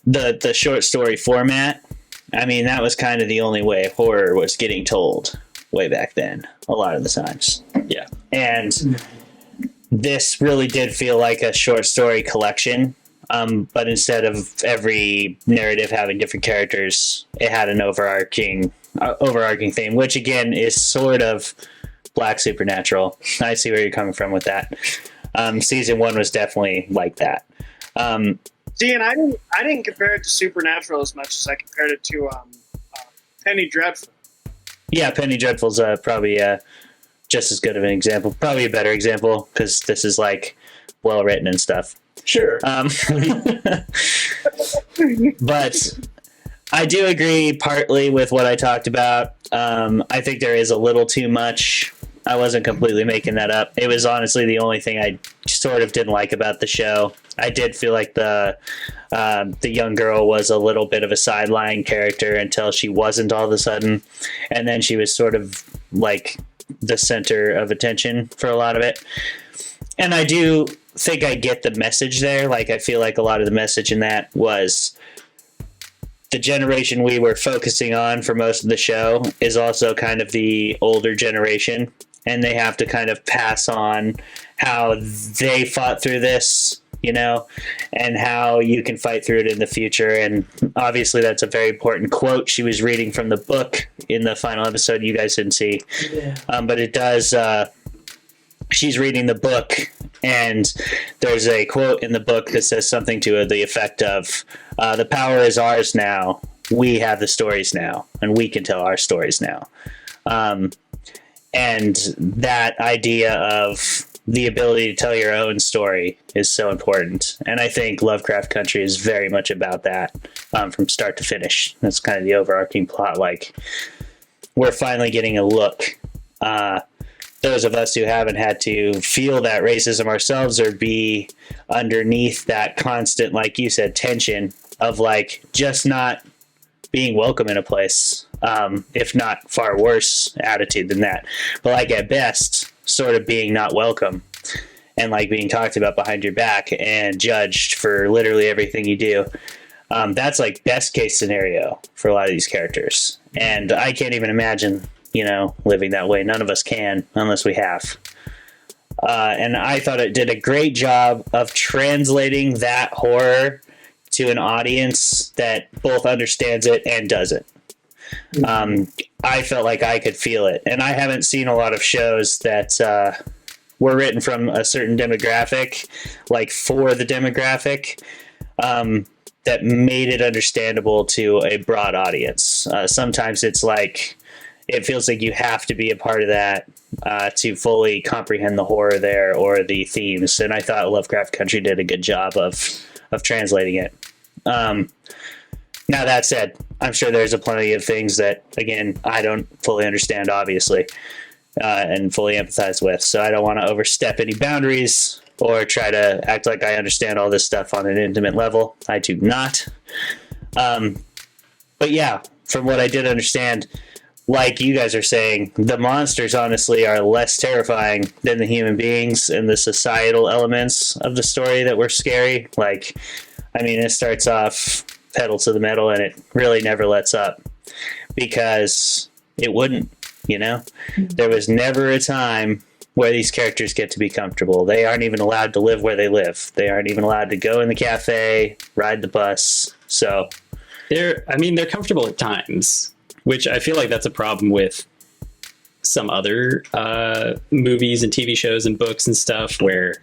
the short story format, I mean, that was kind of the only way horror was getting told way back then, a lot of the times. Yeah. And this really did feel like a short story collection, but instead of every narrative having different characters, it had an overarching theme, which again is sort of Black Supernatural. I see where you're coming from with that. Season 1 was definitely like that. See, and I didn't compare it to Supernatural as much as I compared it to Penny Dreadful. Yeah, Penny Dreadful's probably just as good of an example, probably a better example, because this is like well written and stuff. Sure. But I do agree partly with what I talked about. I think there is a little too much. I wasn't completely making that up. It was honestly the only thing I sort of didn't like about the show. I did feel like the young girl was a little bit of a sideline character until she wasn't all of a sudden. And then she was sort of like the center of attention for a lot of it. And I do think I get the message there. Like, I feel like a lot of the message in that was the generation we were focusing on for most of the show is also kind of the older generation, and they have to kind of pass on how they fought through this, you know, and how you can fight through it in the future. And obviously that's a very important quote she was reading from the book in the final episode you guys didn't see. Yeah. But it does, she's reading the book, and there's a quote in the book that says something to the effect of, the power is ours now. We have the stories now, and we can tell our stories now. And that idea of the ability to tell your own story is so important. And I think Lovecraft Country is very much about that, from start to finish. That's kind of the overarching plot. Like, we're finally getting a look. Those of us who haven't had to feel that racism ourselves or be underneath that constant, like you said, tension of like just not being welcome in a place, if not far worse attitude than that. But like at best, sort of being not welcome and like being talked about behind your back and judged for literally everything you do. That's like best case scenario for a lot of these characters. And I can't even imagine, living that way. None of us can unless we have. And I thought it did a great job of translating that horror to an audience that both understands it and doesn't. I felt like I could feel it. And I haven't seen a lot of shows that were written from a certain demographic, like for the demographic, that made it understandable to a broad audience. Sometimes it's like, it feels like you have to be a part of that to fully comprehend the horror there or the themes. And I thought Lovecraft Country did a good job of translating it. Now that said, I'm sure there's a plenty of things that, again, I don't fully understand, obviously, and fully empathize with. So I don't want to overstep any boundaries or try to act like I understand all this stuff on an intimate level. I do not. But yeah, from what I did understand, like you guys are saying, the monsters honestly are less terrifying than the human beings and the societal elements of the story that were scary. Like, I mean, it starts off pedal to the metal and it really never lets up because it wouldn't, There was never a time where these characters get to be comfortable. They aren't even allowed to live where they live. They aren't even allowed to go in the cafe, ride the bus. So they're comfortable at times, which I feel like that's a problem with some other movies and TV shows and books and stuff where,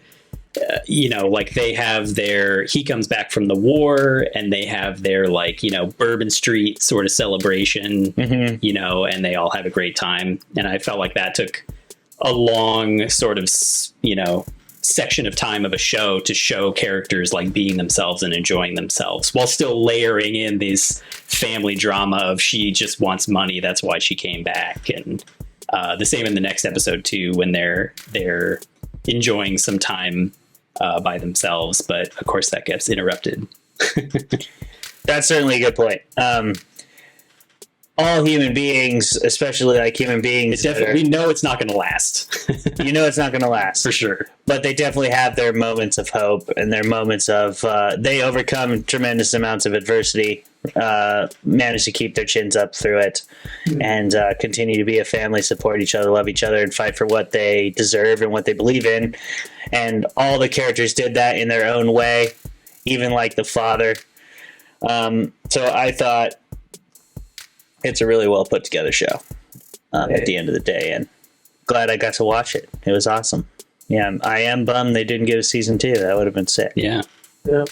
like they have he comes back from the war and they have their Bourbon Street sort of celebration, and they all have a great time. And I felt like that took a long sort of, section of time of a show to show characters like being themselves and enjoying themselves while still layering in this family drama of she just wants money. That's why she came back. And the same in the next episode too, when they're enjoying some time by themselves. But of course that gets interrupted. That's certainly a good point. All human beings, especially like human beings, we know it's not going to last. It's not going to last for sure. But they definitely have their moments of hope and their moments of they overcome tremendous amounts of adversity, manage to keep their chins up through it, and continue to be a family, support each other, love each other, and fight for what they deserve and what they believe in. And all the characters did that in their own way, even like the father. So I thought it's a really well put together show at the end of the day, and glad I got to watch it. It was awesome. Yeah, I am bummed they didn't get a season 2. That would have been sick. Yeah. Yeah.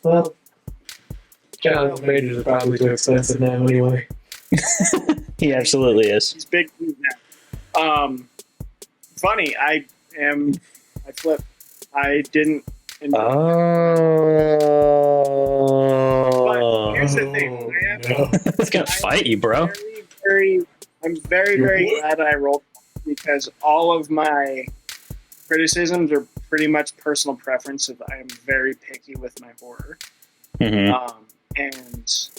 Well, Jonathan Majors are probably too expensive now anyway. He absolutely is. He's big now. Funny, I flipped. I didn't. But here's the thing. It's gonna fight you, bro. I'm very glad I rolled because all of my criticisms are pretty much personal preference. I am very picky with my horror. Mm-hmm. And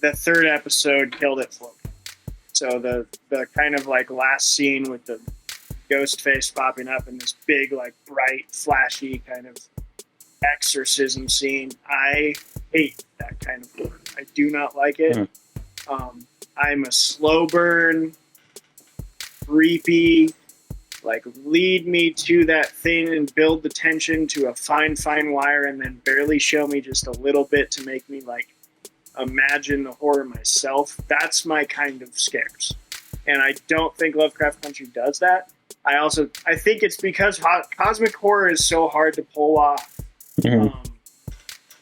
the third episode killed it for me. So the kind of like last scene with the ghost face popping up in this big, like bright, flashy kind of exorcism scene. I hate that kind of horror. I do not like it. I'm a slow burn, creepy, like lead me to that thing and build the tension to a fine wire and then barely show me just a little bit to make me like imagine the horror myself. That's my kind of scares. And I don't think Lovecraft Country does that. I think it's because cosmic horror is so hard to pull off.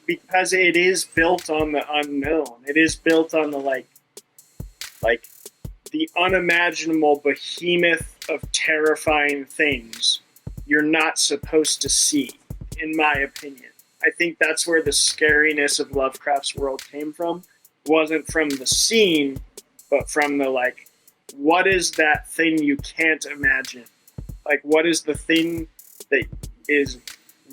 Because it is built on the unknown. It is built on the like the unimaginable behemoth of terrifying things you're not supposed to see, in my opinion. I think that's where the scariness of Lovecraft's world came from. It wasn't from the scene, but from the, like, what is that thing you can't imagine? Like, what is the thing that is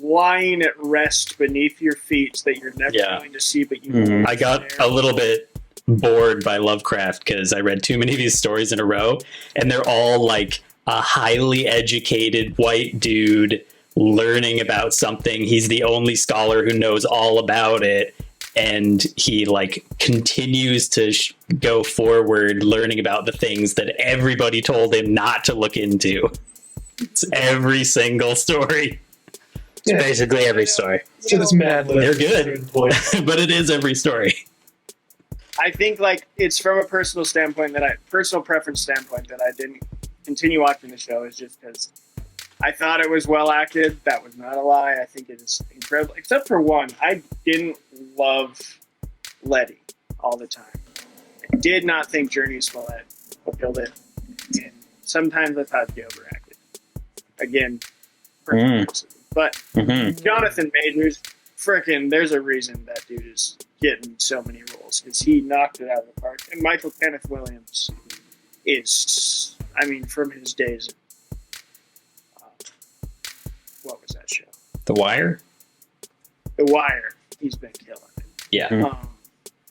lying at rest beneath your feet that you're never going to see, but you know I got a little bit bored by Lovecraft because I read too many of these stories in a row, and they're all like a highly educated white dude learning about something. He's the only scholar who knows all about it, and he like continues to go forward learning about the things that everybody told him not to look into. It's every single story. It's basically every story. So this mad They're good, but it is every story. I think like it's from a personal preference standpoint that I didn't continue watching the show, is just because I thought it was well acted. That was not a lie. I think it is incredible, except for one. I didn't love Letty all the time. I did not think Journey Smollett killed it, and sometimes I thought she overacted. Again, personal criticism. But Jonathan Majors, frickin', there's a reason that dude is getting so many roles, because he knocked it out of the park. And Michael Kenneth Williams is, I mean, from his days of, what was that show? The Wire? The Wire. He's been killing it. Yeah.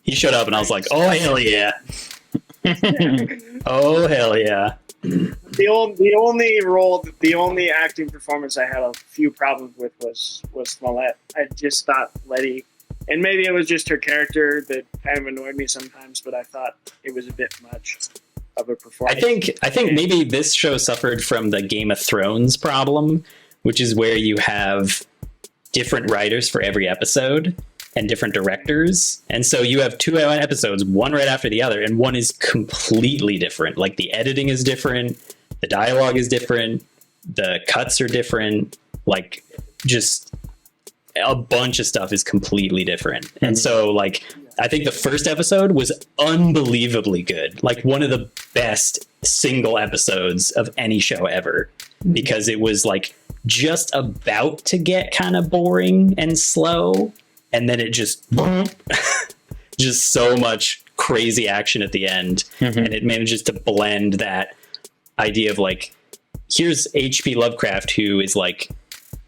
He showed up and I was like, oh, hell yeah. Oh, hell yeah. The only acting performance I had a few problems with was Smollett. I just thought Letty, and maybe it was just her character that kind of annoyed me sometimes, but I thought it was a bit much of a performance. I think maybe this show suffered from the Game of Thrones problem, which is where you have different writers for every episode and different directors. And so you have 2 episodes, one right after the other, and one is completely different. Like the editing is different, the dialogue is different, the cuts are different, like just a bunch of stuff is completely different. And so like I think the first episode was unbelievably good, like one of the best single episodes of any show ever, because it was like just about to get kind of boring and slow, and then it just just so much crazy action at the end, and it manages to blend that idea of like, here's H.P. Lovecraft, who is like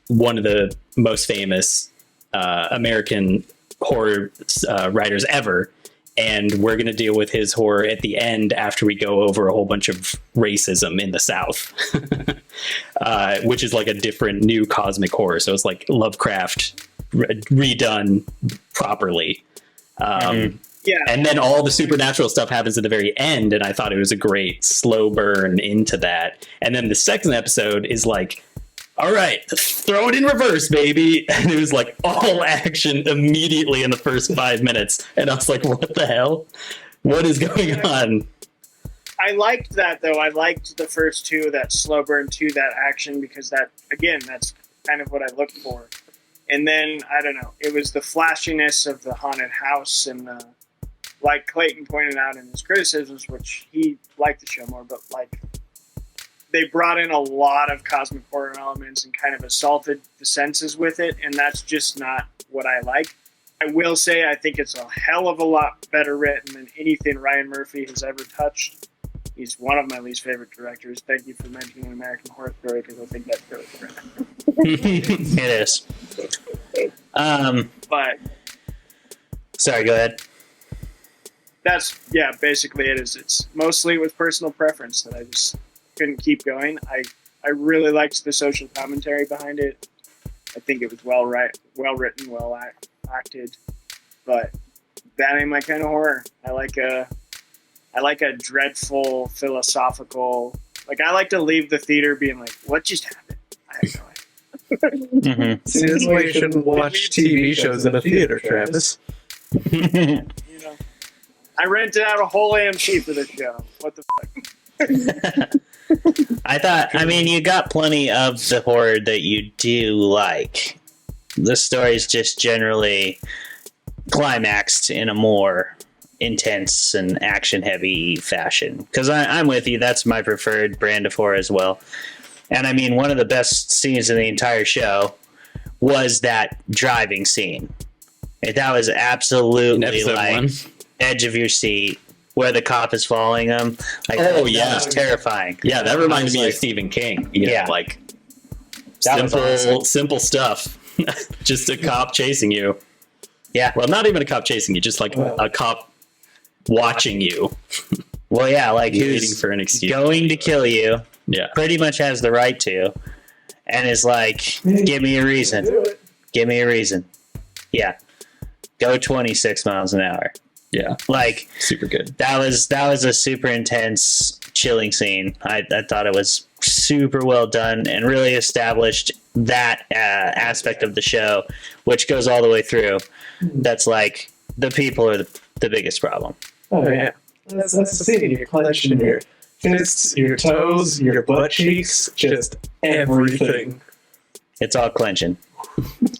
one of the most famous American horror writers ever, and we're going to deal with his horror at the end after we go over a whole bunch of racism in the South, which is like a different new cosmic horror. So it's like Lovecraft redone properly. And then all the supernatural stuff happens at the very end, and I thought it was a great slow burn into that. And then the second episode is like, all right, throw it in reverse, baby. And it was like all action immediately in the first 5 minutes. And I was like, what the hell? What is going on? I liked that, though. I liked the first two, that slow burn to that action, because that, again, that's kind of what I looked for. And then, I don't know, it was the flashiness of the haunted house, and like Clayton pointed out in his criticisms, which he liked the show more, but like they brought in a lot of cosmic horror elements and kind of assaulted the senses with it, and that's just not what I like. I will say I think it's a hell of a lot better written than anything Ryan Murphy has ever touched. He's one of my least favorite directors. Thank you for mentioning American Horror Story, because I think that show is great. It is. But sorry, go ahead. That's, yeah, basically it is. It's mostly with personal preference that I just couldn't keep going. I really liked the social commentary behind it. I think it was well written, well acted. But that ain't my kind of horror. I like a dreadful, philosophical. Like, I like to leave the theater being like, "What just happened?" I have no idea. See, this is why you shouldn't watch TV shows in a theater, Travis. You know, I rented out a whole AMC for this show. What the fuck? I mean, you got plenty of the horror that you do like. The story's just generally climaxed in a more intense and action-heavy fashion. Because I'm with you, that's my preferred brand of horror as well. And I mean, one of the best scenes in the entire show was that driving scene. That was In absolutely episode like 1. edge of your seat where the cop is following him. Like, Oh, that yeah. was terrifying. Yeah, that reminded me like- of Stephen King. You know, Yeah. like That was awesome. simple stuff. Just a cop chasing you. Yeah. Well, not even a cop chasing you, just like a cop watching you, Well, yeah, like waiting who's for an excuse. going to kill you, Yeah. pretty much has the right to, and is like, give me a reason. Do it. Give me a reason. Yeah. Go 26 miles an hour. Yeah. Like, Super good. that was a super intense, chilling scene. I thought it was super well done and really established that aspect of the show, which goes all the way through. That's like, the people are the biggest problem. Oh yeah, that's the scene. You're clenching your fists, your toes, your butt cheeks, just everything. It's all clenching.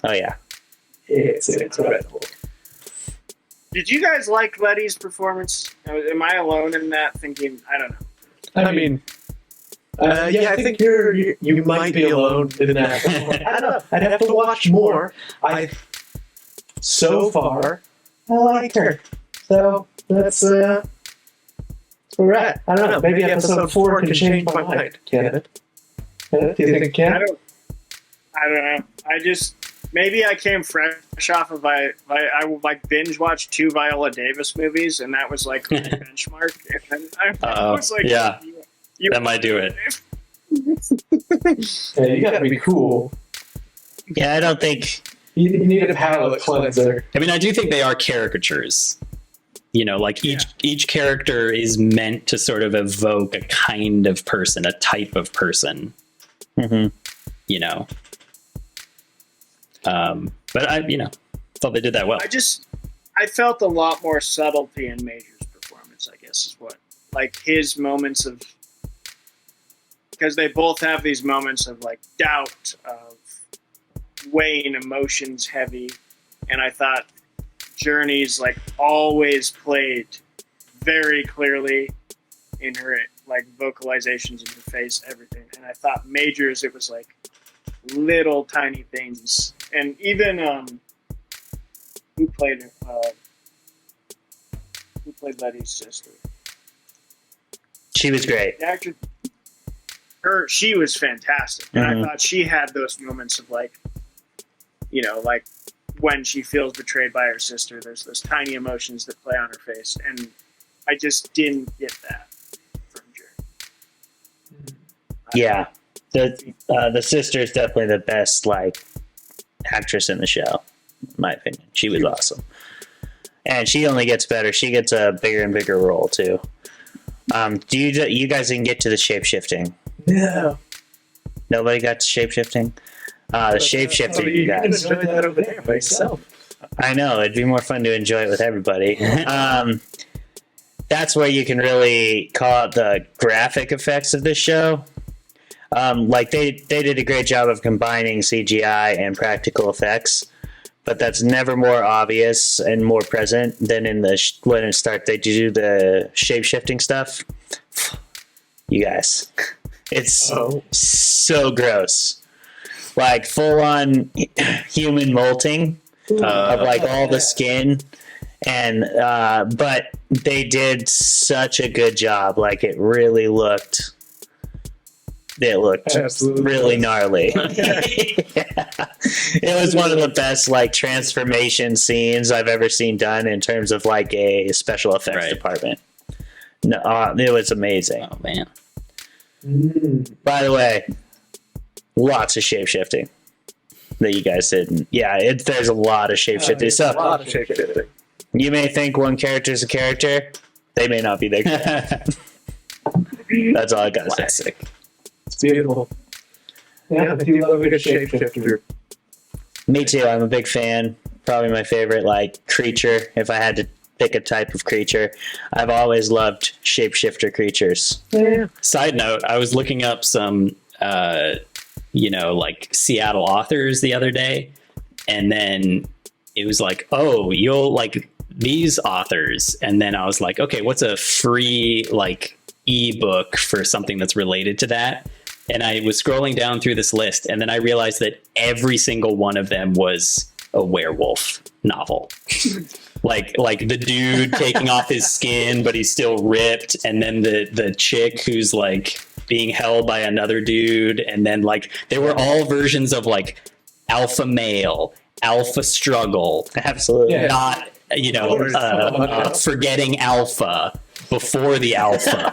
Oh yeah. It's incredible. Did you guys like Letty's performance? Am I alone in that thinking? I don't know. I mean, yeah, I think you might be alone in that. I don't know. I'd have to watch more. So far, I like her. So that's where we're at. I don't know. Maybe episode 4 can change my mind. Can it? Do you think it can? I don't know. I just maybe I came fresh off of I like binge watched 2 Viola Davis movies, and that was like my benchmark. And I was like, yeah. you That might do it. Yeah, you gotta be cool. Yeah, I don't think. You need a palate cleanser. I mean, I do think they are caricatures. You know, like each character is meant to sort of evoke a kind of person, a type of person. Mm-hmm. You know. But I thought they did that well. I felt a lot more subtlety in Major's performance, I guess is what. Like his moments of, because they both have these moments of like doubt, of weighing emotions heavy, and I thought Journey's like always played very clearly in her like vocalizations in her face, everything. And I thought Major's, it was like little tiny things, and even who played Letty's sister? She was great. The actor, she was fantastic, and I thought she had those moments of like, you know, like when she feels betrayed by her sister. There's those tiny emotions that play on her face, and I just didn't get that from Journey. Yeah, the sister is definitely the best like actress in the show, in my opinion. She was awesome, and she only gets better. She gets a bigger and bigger role too. Do you guys didn't get to the shape shifting? No. Nobody got to shape shifting. The shape shifting, you You can guys. enjoy that over there by yourself. I know it'd be more fun to enjoy it with everybody. That's where you can really call out the graphic effects of this show. Like they did a great job of combining CGI and practical effects, but that's never more obvious and more present than in the when it starts. They do the shape shifting stuff. You guys, it's so gross. Like full on human molting of like all the skin, and but they did such a good job. Like it really looked. It looked Absolutely. really gnarly. Yeah. It was one of the best like transformation scenes I've ever seen done in terms of like a special effects department. No, it was amazing. Oh man. By the way, lots of shape shifting that you guys didn't. Yeah, there's a lot of shape shifting. There's a lot of shape-shifting. You may think one character is a character. They may not be their character. That's all I gotta say. Classic. It's beautiful. Yeah, I do love a good shapeshifter. Me too. I'm a big fan. Probably my favorite like creature. If I had to pick a type of creature, I've always loved shapeshifter creatures. Yeah. Side note, I was looking up some like Seattle authors the other day, and then it was like, oh, you'll like these authors, and then I was like, okay, what's a free like ebook for something that's related to that? and I was scrolling down through this list, and then I realized that every single one of them was a werewolf novel. like the dude taking off his skin, but he's still ripped, and then the chick who's like being held by another dude, and then like they were all versions of like alpha male, alpha struggle, Absolutely. Yeah. not forgetting alpha before the alpha.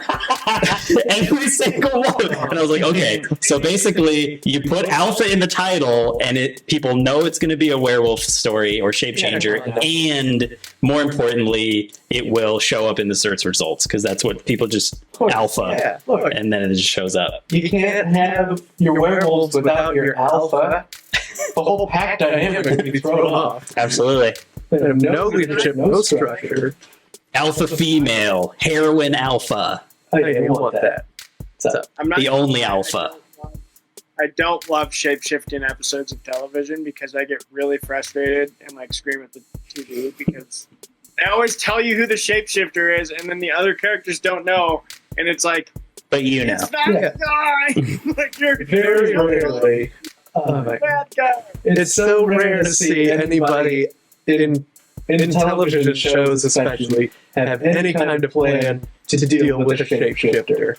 Every single one. And I was like, okay, so basically you put alpha in the title and people know it's going to be a werewolf story or shape changer, and more importantly, it will show up in the search results because that's what people just alpha. Yeah, look, And then it just shows up. you can't have your werewolves without your alpha. The whole pack dynamic would be thrown off. Absolutely. They have no leadership, no structure. Alpha female, heroine alpha, I didn't want that. So, I'm not the only alpha. I don't love shapeshifting episodes of television because I get really frustrated and like scream at the TV because they always tell you who the shapeshifter is and then the other characters don't know, and it's like, But you know. it's that guy. Like you're very rarely. bad guy. It's so rare to see anybody in television shows, especially, have any kind of plan to deal with a shapeshifter.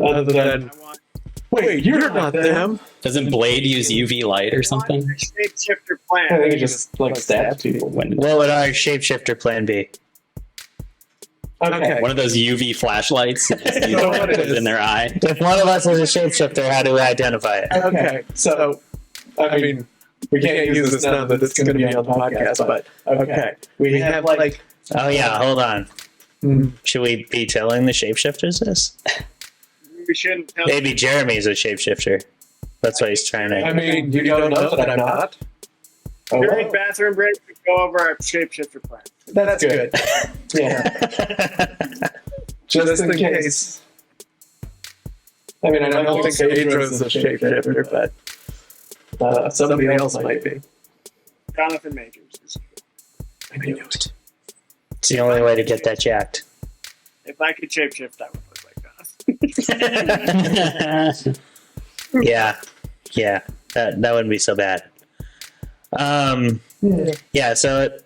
Other than, I want wait, you're not them. Doesn't Blade use UV light or something? a shapeshifter I plan. think he just like stabs people. When What would our shapeshifter plan be? Okay. one of those UV flashlights know what it is. in their eye. If one of us is a shapeshifter, how do we identify it? Okay. So, I mean, we can't use this now that it's going to be on the podcast, but okay. We have like. Oh yeah, hold on. Mm, Should we be telling the shapeshifters this? We shouldn't tell. Maybe Jeremy's a shapeshifter. That's what he's trying I to. mean, you don't know that I'm not. Oh, During well, bathroom break, we go over our shapeshifter plan. that's good. Yeah. Just in case. I mean, I don't think Adro's a shapeshifter, but somebody else might be. Jonathan Majors. I knew it. It's the only way to get that jacked. If I could shapeshift, I would look like Jonathan. Yeah, that wouldn't be so bad. Yeah. So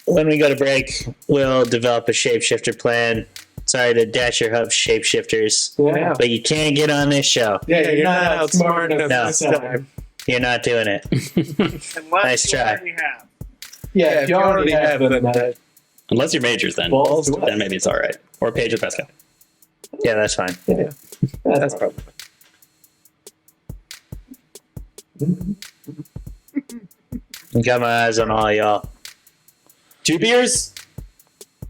when we go to break, we'll develop a shapeshifter plan. Sorry to dash your hopes, shapeshifters, Yeah. but you can't get on this show. Yeah, you're not outsmarting us No. this time. You're not doing it. Unless Nice you try. already have. Yeah, if you already have it, then Unless you're majors, then balls to us. then maybe it's all right. Or Pedro Pascal. Yeah, that's fine. Yeah, that's probably. Got my eyes on all y'all. 2 beers?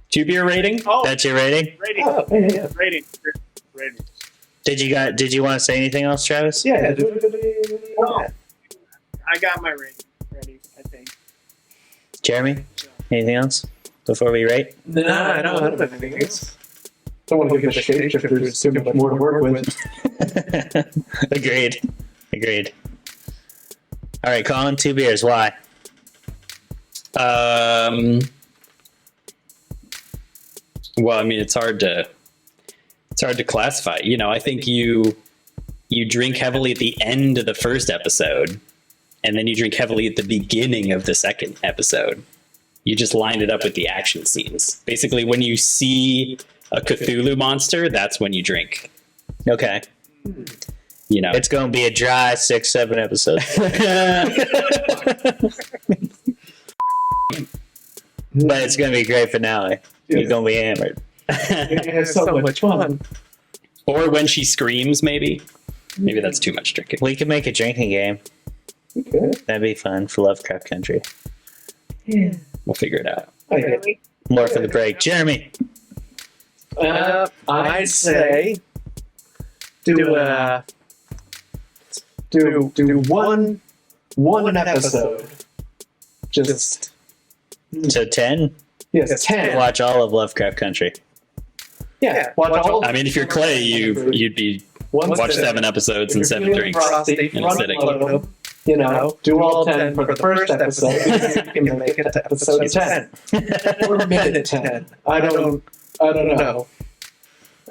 2 beer rating? Oh, That's your rating? rating. Oh, yeah. Rating. Rating. Did you want to say anything else, Travis? Yeah. I got my rating ready, I think. Jeremy? Anything else before we rate? No, I don't have anything else. Don't want to give a shapeshifter too much more to work with. Agreed. All right, Colin, 2 beers. Why? Well, I mean, it's hard to classify. You know, I think you drink heavily at the end of the first episode, and then you drink heavily at the beginning of the second episode. You just line it up with the action scenes. Basically, when you see a Cthulhu monster, that's when you drink. Okay. You know, It's going to be a dry 6-7 episodes. But it's going to be a great finale. You're going to be hammered. It's so much fun. or when she screams, maybe. Maybe that's too much drinking. We could make a drinking game. Okay. That'd be fun for Lovecraft Country. Yeah. We'll figure it out. Okay. More for the break. Jeremy. I'd say do one episode. Just So 10? yes, 10. Watch all of Lovecraft Country. Yeah, watch all. I mean, if you're Clay, you'd be watch 7 episodes and 7 drinks in a sitting. You know, do all 10 for the first episode. You can make it to episode 10 or minute 10. I don't know.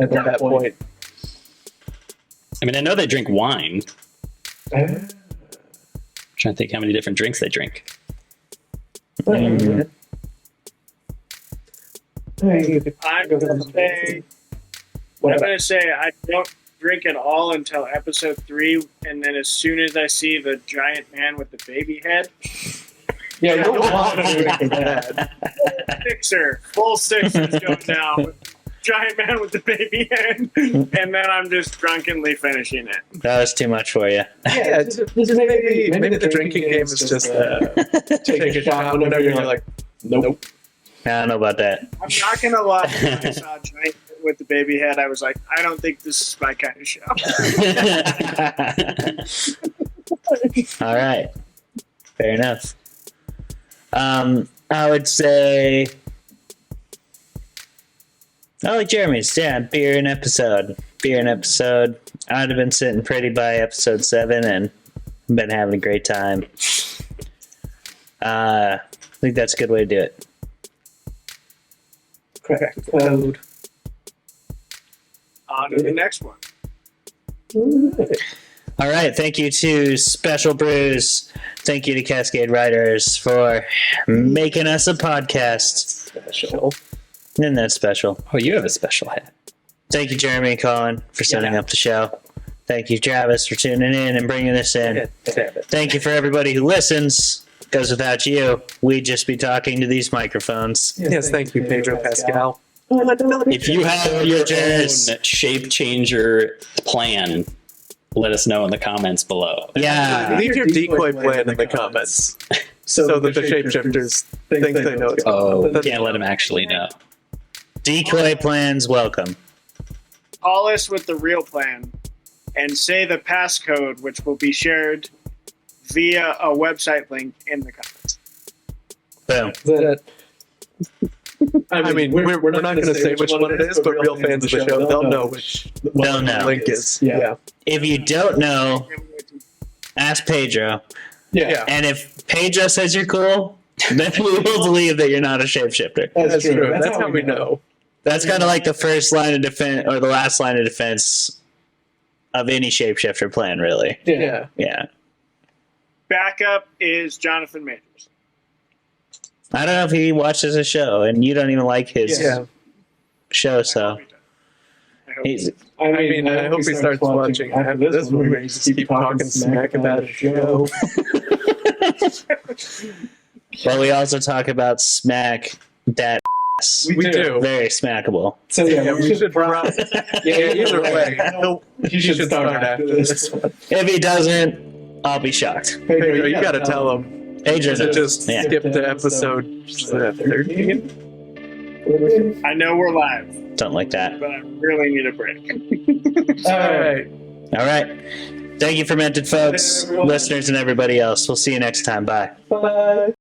At that point, I mean, I know they drink wine. I'm trying to think how many different drinks they drink. Mm. I'm gonna say I don't drink at all until episode 3, and then as soon as I see the giant man with the baby head, Yeah, you don't want to drink that. full sixers going down with giant man with the baby head, and then I'm just drunkenly finishing it. That was too much for you. Yeah, maybe the drinking game is just take a shot whenever you're like, nope. I don't know about that. I'm not gonna lie. When I saw giant man with the baby head, I was like, I don't think this is my kind of show. All right. Fair enough. I would say, I like Jeremy's. Yeah, beer and episode. I'd have been sitting pretty by episode 7 and been having a great time. I think that's a good way to do it. Crack the code. On to the next one. All right. Thank you to Special Brews. Thank you to Cascade Writers for making us a podcast. Special. Isn't that special? Oh, you have a special hat. Thank you, Jeremy and Colin, for setting up the show. Thank you, Travis, for tuning in and bringing this in. Thank you for everybody who listens, because without you, we'd just be talking to these microphones. Yes, thank you, Pedro Pascal. If you have your Cheers. own shape changer plan, let us know in the comments below. Yeah. Leave your decoy plan in the comments so that the shapeshifters think they know it's Oh, can't let them actually know. Decoy plans welcome. Call us with the real plan and say the passcode, which will be shared via a website link in the comments. Boom. I mean, we're not going to say which one it is, but real fans of the show, they'll know which They'll know. the link is. Yeah. If you don't know, ask Pedro. Yeah. And if Pedro says you're cool, then we will believe that you're not a shapeshifter. That's true. That's how we know. That's kind of like the first line of defense or the last line of defense of any shapeshifter plan, really. Yeah. Yeah. Backup is Jonathan Majors. I don't know if he watches the show, and you don't even like his Yeah. show, so I hope he's. I mean, I hope he starts watching after this one where you just keep talking smack about a show. Well, we also talk about smack that ass. We do. Very smackable. So yeah, we should either way. He should start after this one. If he doesn't, I'll be shocked. Pedro, you gotta tell him. Pedro To knows. just Yeah. skip to episode 13. I know we're live, Something like that. but I really need a break. All right. All right. Thank you, Fermented folks, listeners, and everybody else. We'll see you next time. Bye. Bye.